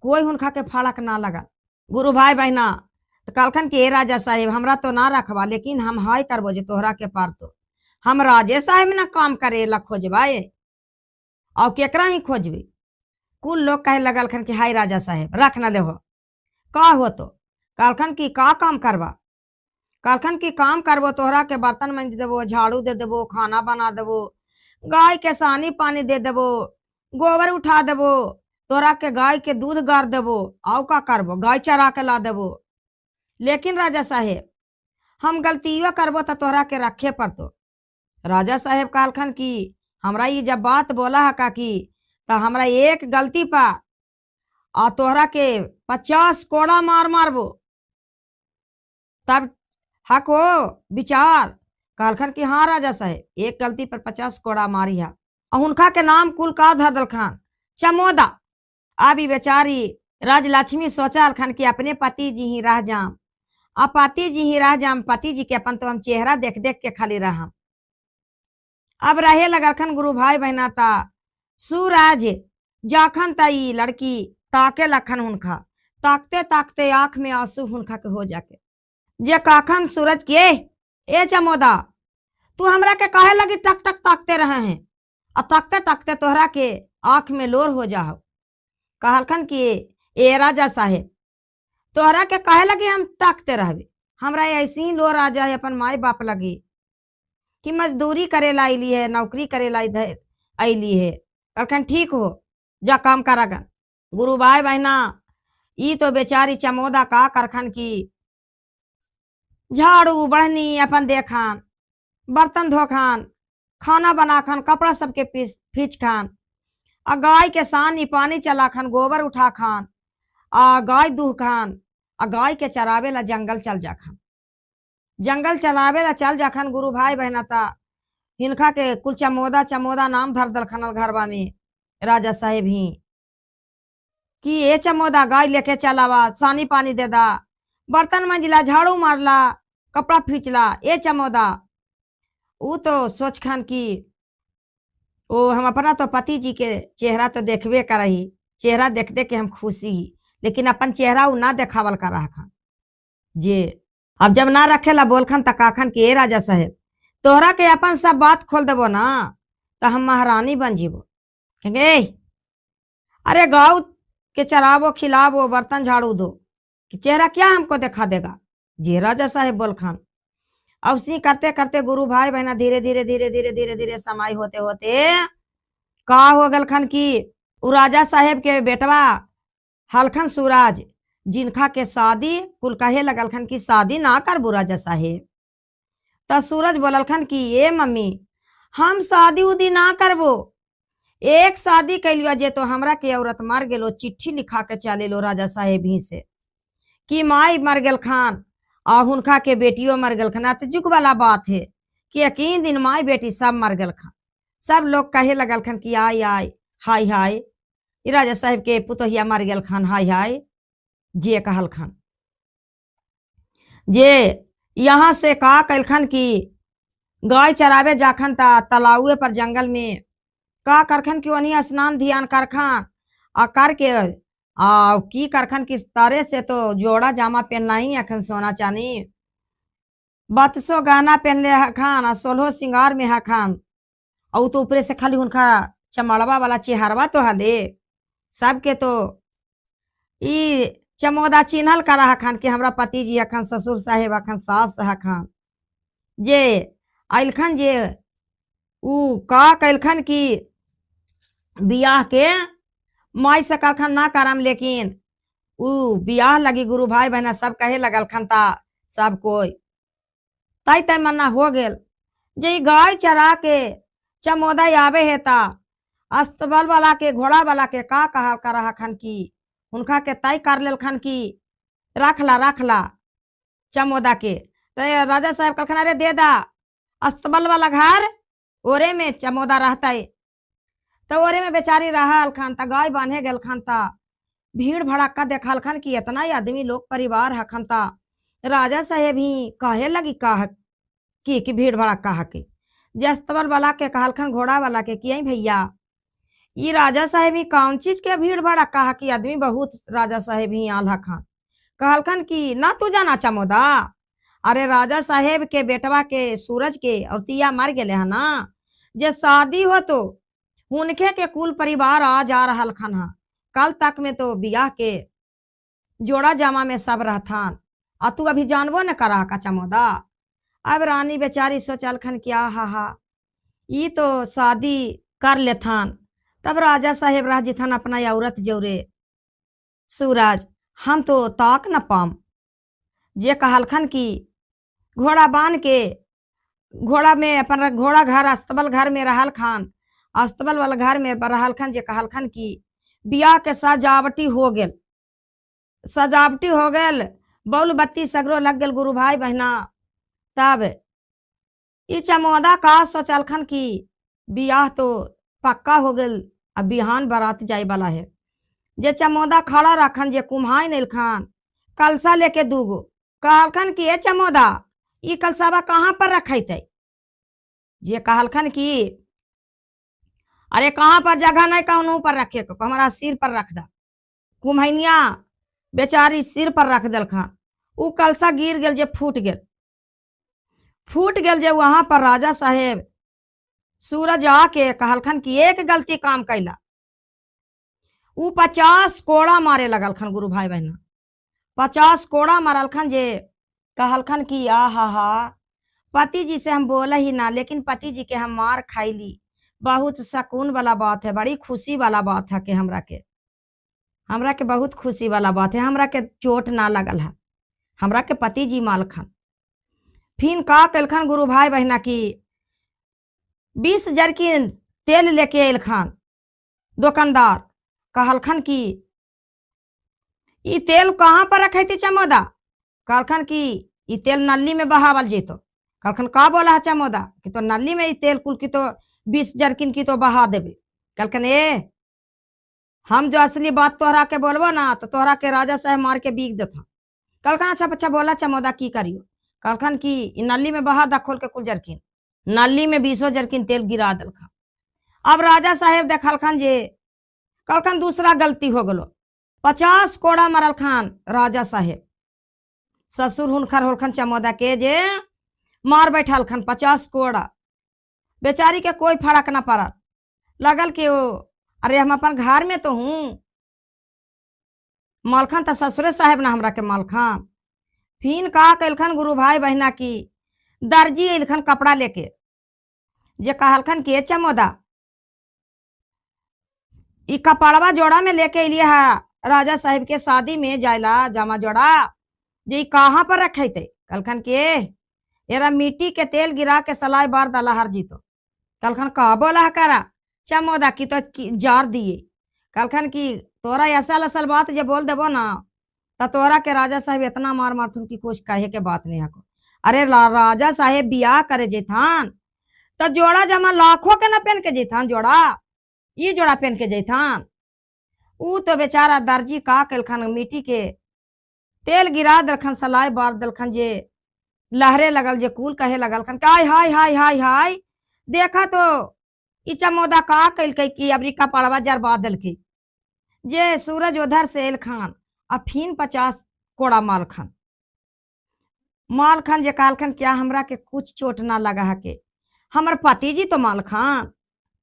कोई हुनका के फड़क ना लगा। गुरु भाई बहना तो कलखन के राजा साहेब हमरा तो ना रखबा, लेकिन हम हाय करबो जे तोहरा के पार तो हम राजे साहेब ना काम करे ला खोजबाए और केकरा ही खोजबी। कुल लोग कहे लगल खन कि हाय राजा साहेब रख न ले हो। का हो तो कलखन की का काम करबा। कलखन की काम करबो तोहरा के बर्तन मंज देबो, झाड़ू दे देबो, खाना बना देबो, गाय के सानी पानी दे देबो, गोबर उठा देबो, तोरा के गाय के दूध गार देबो, आओ का करबो गाय चरा के ला देबो। लेकिन राजा साहेब हम गलतियों करबो तो तोहरा के रखे पड़तो। राजा साहेब कहलखन की हमरा ये जब बात बोला है काकी तो हमरा एक गलती पर आ तोहरा के 50 कोड़ा मार मारबो। तब हको विचार। कहलखन की हाँ राजा साहेब एक गलती पर 50 कोड़ा मारी है। उनका के नाम कुल का धर दल खान चमोदा। अभी बेचारी राजलक्ष्मी सोचल खन कि अपने पति जी ही रह जाम, अब पति जी ही रह जाम, पति जी के अपन तो हम चेहरा देख देख के खाली रहा। अब रहे लगलखन गुरु भाई बहना ता सूरज जाखन तई लड़की ताके लखन हुनका, ताकते ताकते आंख में आंसू हुनका के हो जाके। जे काखन सूरज के ए चमोदा तू हमरा के काहे लगी टक टक ताकते रहे हैं, अब ताकते ताकते तोहरा के आंख में लोर हो जाओ। कहलखन कि ए राजा साहेब तोहरा के काहे लगी हम ताकते रहबे, हमरा ऐसी ही लोर आ जाए अपन माई बाप लगी कि मजदूरी करे ला अली है, नौकरी करे ला इधर अली है। कहलखन ठीक हो जा काम करागन। गुरु भाई बहना ई तो बेचारी चमोदा का करखन की झाड़ू बढ़नी अपन देखन, बर्तन धोखान, खाना बनाखन, कपड़ा सबके फीच खान, आ गाय के सानी पानी चला खान, गोबर उठा खान, आ गाय दूह खान, आ गाय के चरावे ला जंगल चल जा खान, जंगल चलावे ला चल जाखन। गुरु भाई बहना ता हिनका के कुल चमोदा चमोदा नाम धर दल खनल घरवा में राजा साहेब ही कि ए चमोदा गाय लेके चलावा, सानी पानी दे दा, बर्तन मंजिला, झाड़ू मारला, कपड़ा फींचला। ए चमोदा वो तो सोच खान की ओ हम अपना तो पति जी के चेहरा तो देखबे करही, चेहरा देख दे के हम खुशी ही, लेकिन अपन चेहरा वो ना देखावल कर रहा खान। जे अब जब ना रखेला बोलखन तकाखन के ए राजा साहेब तोहरा के अपन सब बात खोल देबो ना तो हम महारानी बन जीबो। कहेंगे अरे गाँव के चरावो खिलावो बर्तन झाड़ू दो कि चेहरा क्या हमको दिखा देगा। जे राजा साहेब बोलखन अब सी करते करते गुरु भाई बहना धीरे धीरे धीरे धीरे धीरे धीरे समय होते होते का हो गलखन की उ राजा साहेब के बेटवा हलखन सूरज जिनका के शादी कुल कहे लगलखन की शादी ना करबू राजा साहेब। तो सूरज बोललखन की ए मम्मी हम शादी उदी ना करबो, एक शादी कैलियो जे तो हमरा के औरत मर गेलो, चिट्ठी लिखा के चले लो राजा साहेब ही से कि माई मर गेल खान और हुनका के बेटियों मर गेल खान। तो जुग वाला बात है कि यकीन दिन माई बेटी सब मर गेल खान। सब लोग कहे लगल खन कि आय आय हाय हाय राजा साहेब के पुतोहिया मर गेल खान, हाय हाय जे कहल खान। जे यहाँ से का कैलखन की गाय चरावे जाखन ता तलाउए पर जंगल में का करखन की वनी स्नान ध्यान करखन आ करके आ की करखन किस तरह से तो जोड़ा जामा पहनना ही अखन सोना चानी बतसो गहना पहनले हखन आ सोलहो सिंगार में हखन और तो ऊपरे से खाली उनका चमड़वा वाला चेहरवा तो हले सबके तो ई चमोदा चिन्हल करा हखन कि हमरा पति जी हखन ससुर साहेब हखन सास हखन जे अइलखन जे ऊ का कैलखन की बियाह के माई से कहलखन ना करम लेकिन ऊ बियाह लगी गुरु भाई बहना सब कहे लगलखन ता सब कोई तय तय मन्ना हो गेल जे गाय चरा के चमोदा आवे है ता अस्तबल वाला के घोड़ा वाला के का कहा कर हखन की उनका के तय कर लेलखन की रखला चमोदा के तो राजा साहब कहलखन अरे दे दा अस्तबल वाला घर ओरे में चमोदा रहता है तो ओरे में बेचारी रहल खन ता गाय बांधे गेल खन ता भीड़ भड़क्का देखल खन की इतना ही आदमी लोग परिवार हखन ता राजा साहेब ही कहे लगी कह की भीड़ भड़क्का हके जे अस्तबल वाला के कहलखन घोड़ा वाला के कि भैया ये राजा साहेब ही कौन चीज के भीड़ भड़क्का हकी आदमी बहुत राजा साहेब ही आल हखन कहलखन की ना तू जाना चमोदा अरे राजा साहेब के बेटवा के सूरज के और तिया मर गए है ना जे शादी हो तो उनके के कुल परिवार आ जा रहा खन हा कल तक में तो बियाह के जोड़ा जामा में सब रहथान आ तू अभी जानबो न करा का चमोदा अब रानी बेचारी सोचल खन क्या हा ये तो शादी कर लेथान तब राजा साहेब रह जिथान अपना औरत जोरे सूरज हम तो ताक न पाम जे कहलखन की घोड़ा बांध के घोड़ा में अपन घोड़ा घर अस्तबल घर में रहल खान अस्तबल वाला घर में रहल खन जे कहलखन की बियाह के सजावटी हो गेल बौल बत्ती सगरो लग गेल गुरु भाई बहना तब ई चमोदा का सोचलखन की बियाह तो पक्का हो गेल अब बिहान बारात जाए वाला है जे चमोदा खड़ा रखन जे कुम्हाई नलखन कलसा लेके दूगो कहलखन की ए चमोदा ई कलसावा कहाँ पर रखते जे कहलखन की अरे कहाँ पर जगह नहीं कहूँ पर रखे को हमारा सिर पर रख दा कुम्हैनिया बेचारी सिर पर रख दलखन ऊ कलसा गिर गेल जे फूट गेल जे वहां पर राजा साहेब सूरज आके कहलखन की एक गलती काम कैला ऊ 50 कोड़ा मारे लगलखन गुरु भाई बहना 50 कोड़ा मारलखन जे कहलखन की हा पति जी से हम बोला ही ना लेकिन पति जी के हम मार खाईली बहुत सुकून वाला बात है बड़ी खुशी वाला बात है कि हमरा के बहुत खुशी वाला बात है हमरा के चोट ना लगल है हमरा के पति जी मालखन फिर का कैलखन गुरु भाई बहना की 20 जरकिन तेल लेके अलखन दुकानदार कहलखन की ई तेल कहाँ पर रखे थी चमोदा कहलखन की ई तेल नली में बहावल जेतो कहलखन का बोला है चमोदा कि तो नली में ई तेल कुल की तो 20 जरकिन की तो बहा देवे कहलखन हम जो असली बात तोहरा के बोलबो ना तो तोहरा के राजा साहब मार के बीक देता कहलखन अच्छा बोला चमोदा की करियो कहलखन की नली में बहा दा खोल के कुल जरकिन नली में 20 जरकिन तेल गिरा दलखन अब राजा साहेब देखलखन जे कहलखन दूसरा गलती हो गलो 50 कोड़ा मरल खान राजा साहेब ससुर हुनकर होलखन चमोदा के जे मार बैठल खन 50 कोड़ा बेचारी के कोई फर्क ना पड़ल लगल कि वो अरे हम अपन घर में तो हूँ मालखन तो ससुरे साहेब ना हमरा के मालखन फिर का कैलखन गुरु भाई बहना की दर्जी अलखन कपड़ा लेके जे कहलखन के चमोदा ई कपड़वा जोड़ा में लेके अलिए है राजा साहेब के शादी में जायला जामा जोड़ा जे कहाँ पर रखे थे कहलखन के एरा मिट्टी के तेल गिरा के सलाई बार डाला हर जीतो कहलखन का बोला करा चमोदा की तो जार दिए कहलखन की तोरा असल असल बात जे बोल देबो ना तो तोरा के राजा साहेब इतना मार मारथुन की कुछ कहे के बात नहीं हको अरे राजा साहेब बियाह करे जेथान तो जोड़ा जमा लाखों के ना पहन के जेथान जोड़ा ये जोड़ा पहन के जेथान ऊ तो बेचारा दर्जी का कैलखन मिट्टी के तेल गिरा दलखन, सलाई बार दलखन, जे लहरे लगल, जे कुल कहे लगल खन, हाय हाय हाय हाय हाय, देखा तो ई चमोदा का कैलकै कि अबरी कपड़वा जरबा देलकै। जे सूरज उधर से एल खान आ फिन 50 कोड़ा माल खान जे कहलखन क्या हमरा के कुछ चोट ना लगा है के, हमर पति जी तो माल खान।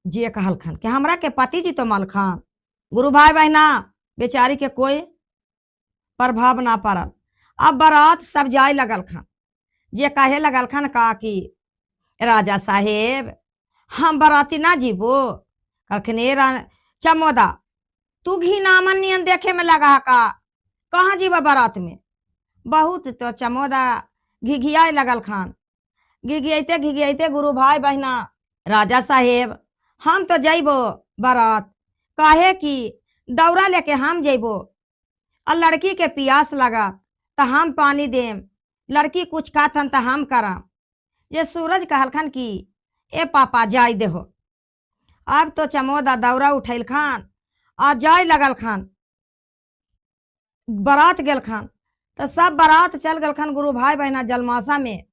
जे कहलखन कि हमरा के पति जी तो माल खान। गुरु भाई बहना बेचारी के कोई प्रभाव ना पड़ल। अब बारात सब जाए लगल खान। जे कहे लगल खान का कि राजा साहेब हम बाराती ना जीबो। कहलखिन ए चमोदा तू घी नामन नियन देखे में लगा का, कहाँ जीबा बारात में। बहुत तो चमोदा घिघियाए लगल खान। घिघियाते घिघियाते गुरु भाई बहना, राजा साहेब हम तो जइबो बारात, काहे कि दौरा लेके हम जइबो और लड़की के पियास लगा तो हम पानी देम, लड़की कुछ कहथन तो हम करम। जे सूरज कहलखन कि ए पापा जाय देहो। अब तो चमोदा दौरा उठैल खान आ जाय लगल खान, बारात गेल खान। तो सब बारात चल गल खान गुरु भाई बहना जलमासा में।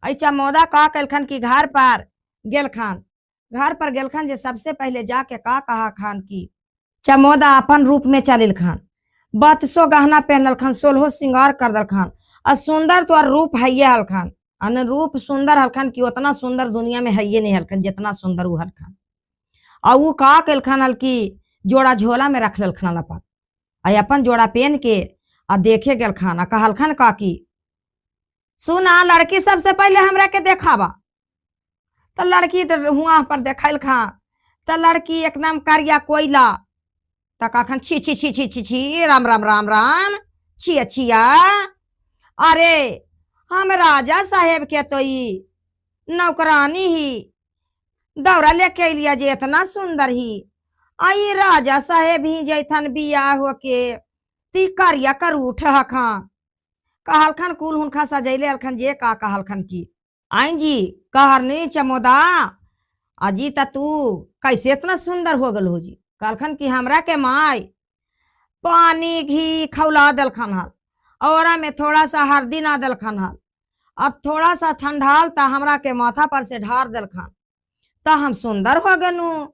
आई चमोदा का कैलखन कि घर पर गेल खान। घर पर गेल खान जे सबसे पहले जाके का कहा खान की चमोदा अपन रूप में चलिल खान, 32 गहना पहनल खान, 16 श्रृंगार कर दल खान। और सुंदर तो रूप है हलखान, अन रूप सुंदर हलखान कि उतना सुंदर दुनिया में है नहीं हलखान जितना सुंदर वो हलखान। और वो का कैलखान हल की जोड़ा झोला में रख ललखान अपन, अपन जोड़ा पहन के आ देखे गेल खान। आ कहलखन का की सुना लड़की सबसे पहले हमरा के देखावा। तो लड़की तो हुआ पर देखल खान। तो लड़की एकदम करिया कोयला। तो कहन छी छी छी छी छी छी, राम राम राम राम, छिया छिया, अरे हम राजा साहेब के तो ई नौकरानी ही दौरा लेके अलिया जे इतना सुंदर ही। आई राजा साहेब ही जैथन बियाह होके ती करिया कर उठ हखान। कहलखन कुल हुनका सजैले हलखन। जे का कहलखन की आइन जी कहरनी चमोदा अजी त तू कैसे इतना सुंदर हो गल हो जी। कहलखन कि हमरा के माई पानी घी खौला दलखन हल और में थोड़ा सा हल्दी ना दलखन हल, अब थोड़ा सा ठंडाल ता हमरा के माथा पर से ढार दलखन ता हम सुंदर हो गनु।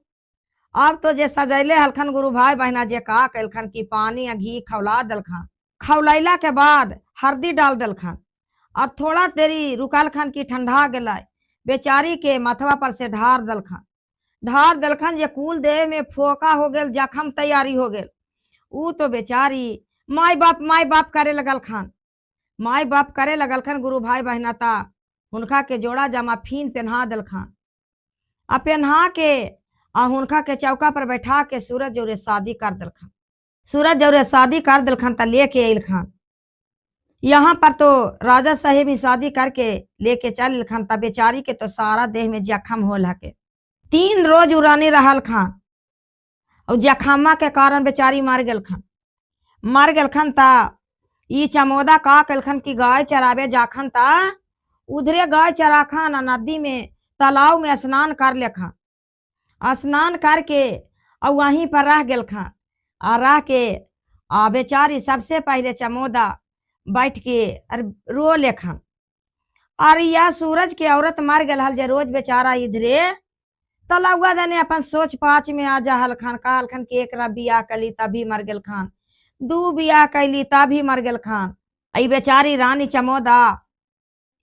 अब तो जे सजैले हलखन गुरु भाई बहना जे का कैलखन कि पानी या घी खौला दलखन, खौलैला के बाद हल्दी डाल दलखन और थोड़ा देरी रुकल खन की ठंडा गला, बेचारी के मथवा पर से ढार दलखन जे कुल देह में फोका हो गेल, जखम तैयारी हो गेल। ऊ तो बेचारी माई बाप करे लगल खान, माई बाप करे लगल खान। गुरु भाई बहना ता हुनका के जोड़ा जमा फीन पहना दलखन आ पहना के आ हुनका के चौका पर बैठा के सूरज जौरे शादी कर दलखन। सूरज जौरे शादी कर दलखन ता लेके अल खान। यहाँ पर तो राजा साहेब ही शादी करके लेके चल खान। ता बेचारी के तो सारा देह में जखम होल हके, 3 रोज उरानी रहल खान और जखमा के कारण बेचारी मर गेल खान। ता ई चमोदा का कलखन की गाय चरावे जाखन ता उधरे गाय चरा खान नदी में तालाब में स्नान कर ले खान। स्नान करके और वहीं पर रह गेल खान। आ रह के आ बेचारी सबसे पहले चमोदा बैठ के रो ले खान। और यह सूरज के औरत मर गल हल जे रोज बेचारा इधरे तलौआ देने अपन सोच पाँच में आ जा हल खान। कहल खान कि एक बियाह कली तभी मर गेल खान, 2 बियाह कैली तभी मर गेल खान। आई बेचारी रानी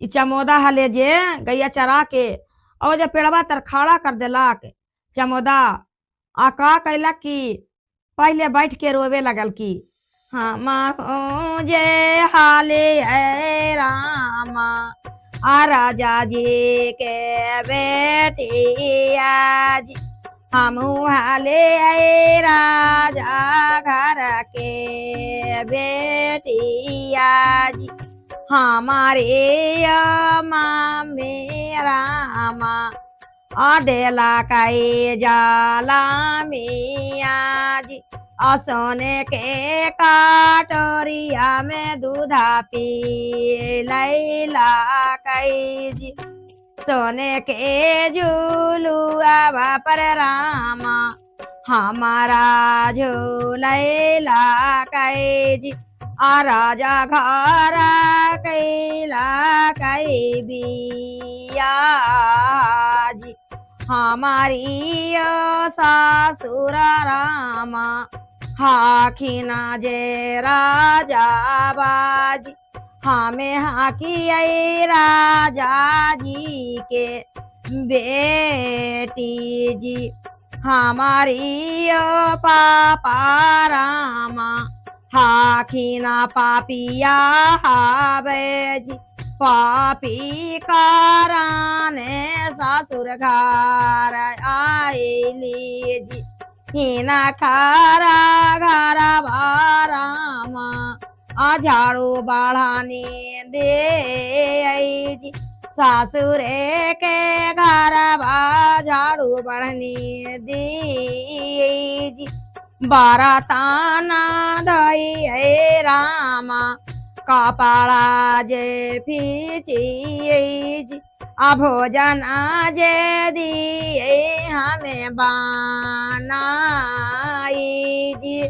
चमोदा हले जे गैया चरा के और जब पेड़वा तर खड़ा कर देलक चमोदा आ का कैलक कि पहले बैठ के रोवे लगल कि हम जे हाले है रामा आ राजा जी के बेटी आज हम हाले है राजा घर के बेटी आज हमारे मेरा माँ आदेला कई जाला मिया जी सोने के काटोरिया में दूधा पी लैला कई जी सोने के झूलुआ पर रामा हमारा झूलैला कई जी आ राजा घर कैला कै बिया जी हमारी सासुर रामा हाखिना जे राजा बाजी हमें हाकी राजा जी के बेटी जी हमारी पापा रामा हाखिना पापिया हावे जी पापी कराने ससुर घर आईली जी हिना खारा घर बारामा आ झाड़ू बढ़ानी दे जी सासुरे के घर बा झाड़ू बढ़नी दी जी बारा ताना धई है रामा कपाड़ा जे फीची जी आ भोजन जे दिए हमें बनाई जी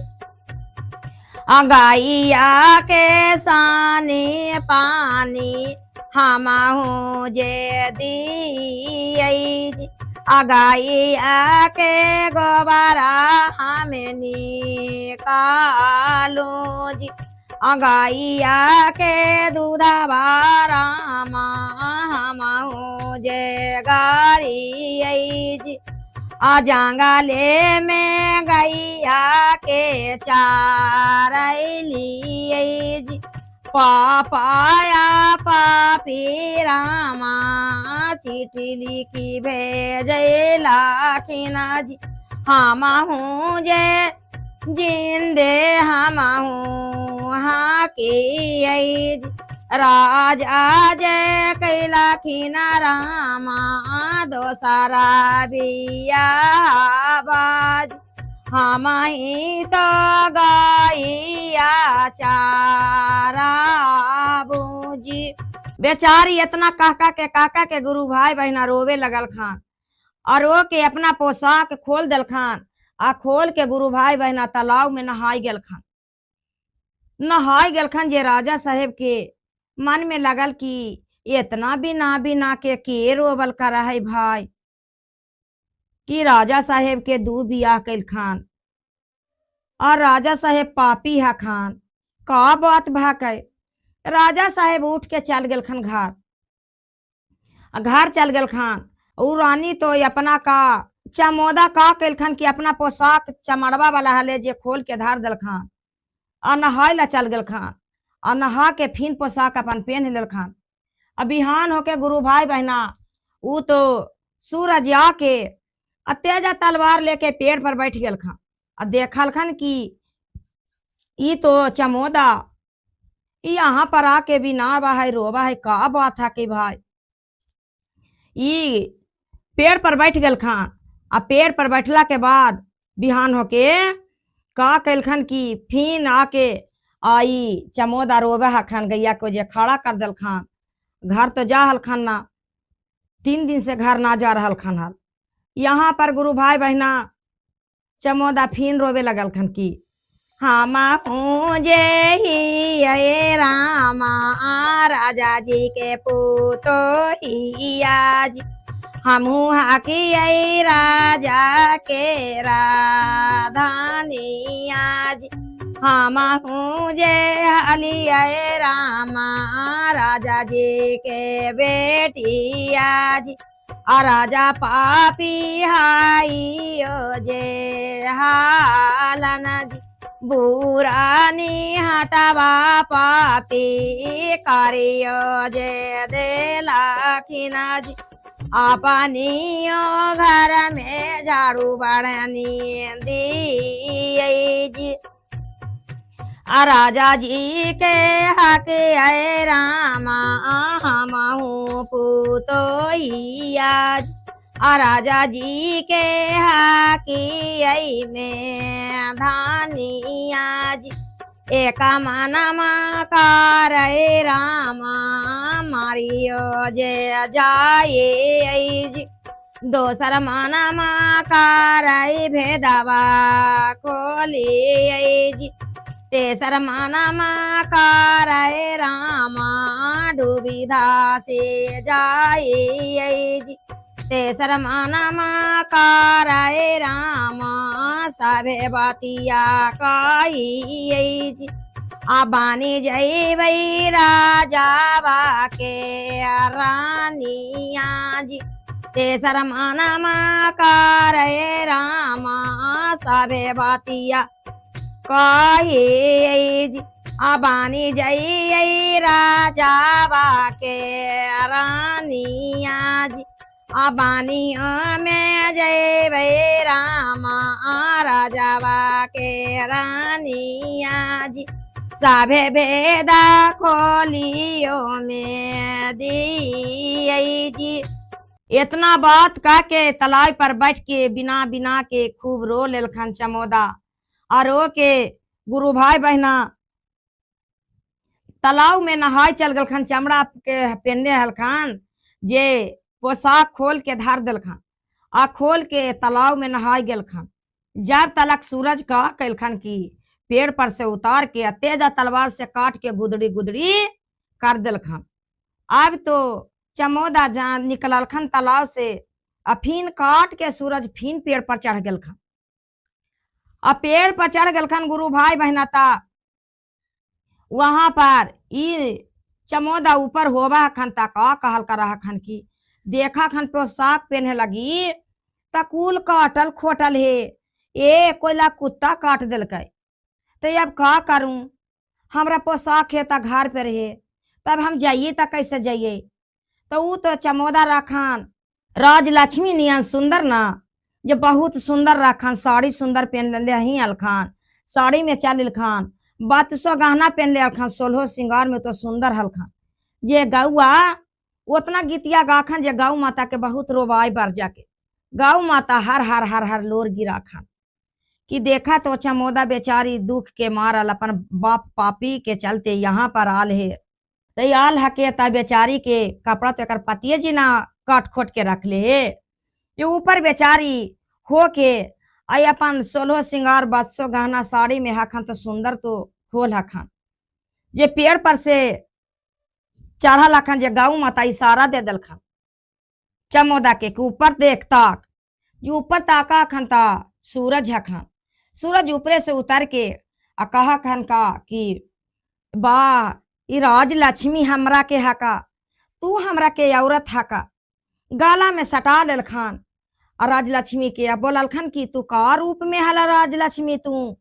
गैया के सानी पानी हमहू जे दिए जी गैया के गोबरा हमें निकालो जी गैया के दूधवा रामा हमहू जे गारी जी जंगले में गैया के चारैली जी पापाया पापी रामा चिट्ठी लिखी भेजला खिना जी हमहू जे जिंदे हमहू हाकी जी राजा जय कैला खिना रामा दोसरा बिया बाज हमाही तो गैया चारा बूजी बेचारी इतना काका के गुरु भाई बहना रोवे लगल खान और रो के अपना पोशाक खोल दल खान आ खोल के गुरु भाई बहना तालाब में नहाई गल खान जे राजा साहेब के मन में लगल कि इतना बिना के रोबल करा है भाई कि राजा साहेब के दू बियाह कैल खान और राजा साहेब पापी है खान का बात भाकै राजा साहेब उठ के चल गल खान घर चल गल खान उ रानी तो अपना का चमोदा का कैल खान कि अपना पोशाक चमड़वा वाला हले जे खोल के धार दल खान और नहाय ला चल गल खान और नहा के फिन पोशाक अपन पहन लेल खान अबिहान होके गुरु भाई बहना उ तो सूरज आके तेजा तलवार लेके पेड़ पर बैठ गल खान और देखल खान कि ई तो चमोदा यहाँ पर आके भी ना बा है रोबा है का बात है कि भाई ई पेड़ पर बैठ गल खान आ पेड़ पर बैठला के बाद बिहान होके का कैल खान कि फिन आके आई चमोदा रोबा है खान गैया को जे खड़ा कर दल खान घर तो जा हल खान ना 3 दिन से घर ना जा रहल खान हल यहाँ पर गुरु भाई बहना चमोदा फिन रोवे लगल खन की हम जे ही रामा राजा जी के पूतो ही आज हमू हाकी राजा के राधानी आज हम जे हली रामा राजा जी के बेटी आज राजा पापी हाई जे हालन बुरानी हटावा पापी करियो जे देला खिना जी अपनी घर में झाड़ू बढ़नी दी जी राजा जी के हक है रामा हमहू पूतो ही आज राजा जी के हकी में धानी आज एक मनमा कर रामा मारियो जे जाए दोसर मनमा कर भेदवा खोली तेसर मानमा कारय रामा दुविधा से जाए जी। तेसर मानमा कारय रामा सभे बतिया कही जी। आबानी जय राजावा के रानिया जी। तेसर मानमा कारय रामा सभे बतिया कही जी। आबानी जय राजावा के रानिया जी। आबानी में जय भै रामा राजावा के रानिया जी। सभे भेदा खोलियो में दी जी। इतना बात कह के तलाई पर बैठ के बिना बिना के खूब रो लेलखन चमोदा। और रो के गुरु भाई बहना तालाब में नहाय चल गलखन। चमड़ा के पहनने हलखन जे पोशाक खोल के धार दिलखन आ खोल के तालाब में नहाय गेलखन। जब तलक सूरज का कैलखन की पेड़ पर से उतार के तेजा तलवार से काट के गुदड़ी गुदड़ी कर दिलखन। अब तो चमोदा जान निकललखन तालाब से आ फिन काट के सूरज फिन पेड़ पर चढ़ गेलखन। आ पेड़ पर चढ़ गेलखन गुरु भाई बहना ता वहां पर चमोदा ऊपर होवा खन ता का कहल कर खन की देखा खन पोशाक पहने लगी तकुल काटल खोटल है। ए कोयला कुत्ता काट दिलकै तो अब का करूं। हमरा पोशाक है ता घर पे रहे तब हम जाइए ता कैसे जाइए। तो वो तो चमोदा रखन राजलक्ष्मी नियन सुंदर ना जो बहुत सुंदर रखन। साड़ी सुंदर पहन ले ही अलखान। साड़ी में चल खान बात सो गहना पहन ले अलखान। 16 श्रृंगार में तो सुंदर हलखान। जे गौआ उतना गीतिया गाखन जे गौ माता के बहुत रोवाई बर जाके गौ माता हर हर हर हर लोर गिरा खान कि देखा तो चमोदा बेचारी दुख के मारल अपन बाप पापी के चलते यहाँ पर आल है। तो आल हके ता बेचारी के कपड़ा तो एक पतिये जी ना काट खोट के रख ले है। ये ऊपर बेचारी हो के आई अपन 16 श्रृंगार बसो गहना साड़ी में हखन तो सुंदर तो होल हखन। जे पेड़ पर से चढ़ल हखन जे गौ माता इशारा दे दलखन चमोदा के ऊपर देख ताक। जो ऊपर ताका खन ता सूरज हखन। सूरज ऊपरे से उतर के आ कहा खन का कि बा ई राजलक्ष्मी हमरा के हका तू हमरा के औरत हका। गाला में सटा लेलखन और राजलक्ष्मी के बोललखन कि तू का रूप में हला राजलक्ष्मी तू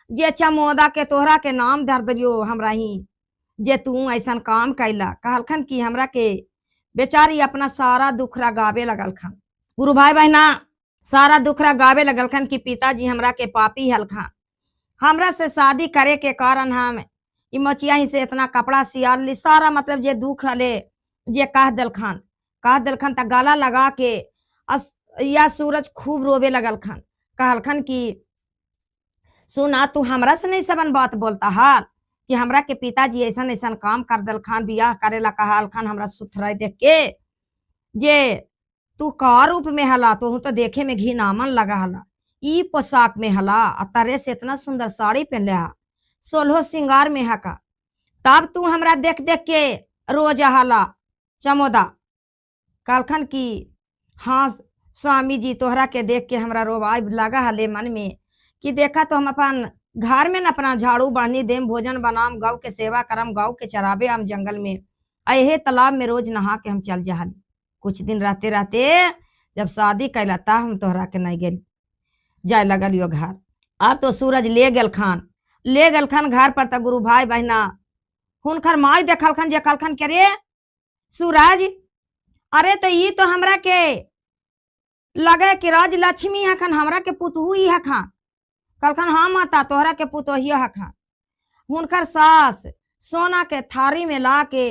जे चमोदा के तोहरा के नाम धर दियो हमरा ही जे तू ऐसा काम कैला। कहलखन कि हमरा के बेचारी अपना सारा दुखरा गावे लगलखन। गुरु भाई बहना सारा दुखरा गावे लगलखन कि पिताजी हमरा के पापी हलखन। हमरा से शादी करे के कारण हम ई मचिया ही से इतना कपड़ा सियाल ली सारा मतलब जे दुख हले जे कह दिलखन त गाला लगा के या सूरज खूब रोवे लगलखन। कहलखन कि सुना तू हमरा से नहीं सबन बात बोलता हाल कि हमरा के पिताजी ऐसा ऐसा काम कर दिलखन बियाह करेला कहलखन हमरा सुथराई देख के जे तू का रूप में हला तो देखे में घी नामन लगा हला। ई पोशाक में हला तरे से इतना सुंदर साड़ी पहन ले 16 श्रृंगार में हका तब तू हमरा देख देख के रोज हला। चमोदा कहलखन कि हाँ स्वामी जी तोहरा के देख के हमरा रोवाई लगा हले मन में कि देखा तो हम अपन घर में न अपना झाड़ू बढ़नी देम भोजन बनाम गौ के सेवा करम गौ के चराबे हम जंगल में अहे तालाब में रोज नहा के हम चल जहल। कुछ दिन रहते रहते जब शादी कैला ता हम तोहरा के नहीं गेल जाए लगल यो घर। अब तो सूरज ले गेलखन घर पर तो गुरु भाई बहना हुनकर माई देखलखन जे कहलखन के रे सूरज अरे तो ये तो हमरा के लगे कि राजलक्ष्मी हखन हमरा के पुतहु ही हखन। कहलखन हाँ माता तोहरा के पुतोही हखन। हुनकर सास सोना के थारी में ला के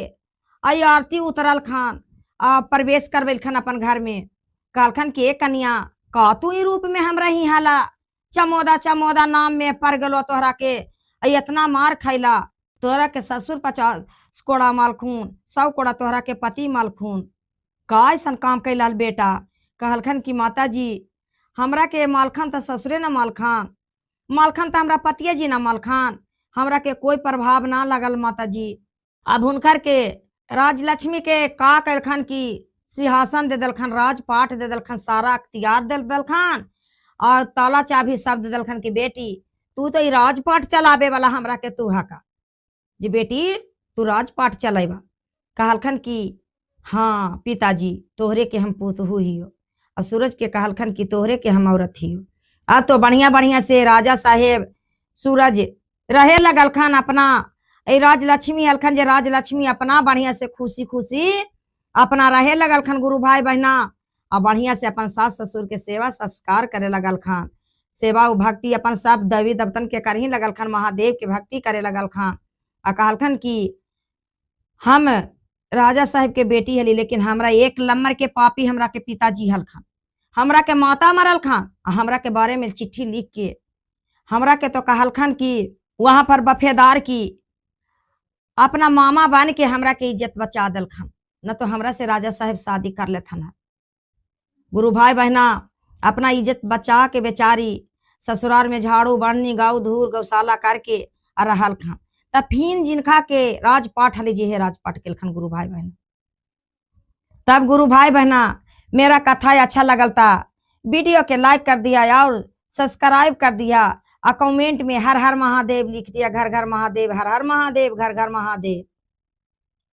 आई आरती उतरल खान आ प्रवेश करवेलखन अपन घर में। कहलखन के कन्या का तू ही रूप में हमरा ही हाला चमोदा चमोदा नाम में पड़ गलो तोहरा के इतना मार खैला तोहरा के ससुर 50 कोड़ा मालखून 100 कोड़ा तोहरा के पति मालखून का ऐसा काम कैलाल बेटा। कहलखन कि माता जी हमरा के मालखान तो ससुरे न मालखान तो हमरा पतिये जी न मालखान हमरा के कोई प्रभाव ना लगल माता जी। अब हुनकर के राजलक्ष्मी के का करखन की सिंहासन दे दलखन, राजपाट दे दलखन, सारा अख्तियार दे दलखन और ताला चाबी सब दे दलखन की बेटी तू तो ई राजपाट चलावे वाला हमरा के तू हका जी बेटी, तू राजपाट चलेबा। कहलखन की हाँ पिताजी तोहरे के हम पूत हुई हो। और सूरज के कहलखन की तोहरे के हम औरत ही हो। आ तो बढ़िया बढ़िया से राजा साहेब सूरज रहे लगलखन अपना। ए राजलक्ष्मी अलखन जे राजलक्ष्मी अपना बढ़िया से खुशी खुशी अपना रहे लगलखन गुरु भाई बहना। और बढ़िया से अपन सास ससुर के सेवा संस्कार करे लगलखन। सेवा भक्ति अपन सब देवी देवतन के करही लगलखन, महादेव के भक्ति करे लगलखन। आ कहलखन की हम राजा साहब के बेटी हली, लेकिन हमरा एक नंबर के पापी हमरा के पिताजी हलखन, हमरा के माता मरल खान। हमरा के बारे में चिट्ठी लिख के हमरा के तो कहलखन कि वहां पर बफेदार की अपना मामा बन के हमरा के इज्जत बचा दलखन, न तो हमरा से राजा साहब शादी कर लेथन। गुरु भाई बहना अपना इज्जत बचा के बेचारी ससुराल में झाड़ू बढ़नी गाँव धूर गौशाला करके रहल खान। तब फिर जिनका के राजपाट हली जी है राजपाट केलखन गुरु भाई बहना। तब गुरु भाई बहना मेरा कथा अच्छा लगल था वीडियो के लाइक कर दिया और सब्सक्राइब कर दिया और कमेंट में हर हर महादेव लिख दिया। घर घर महादेव, हर हर महादेव, घर घर महादेव।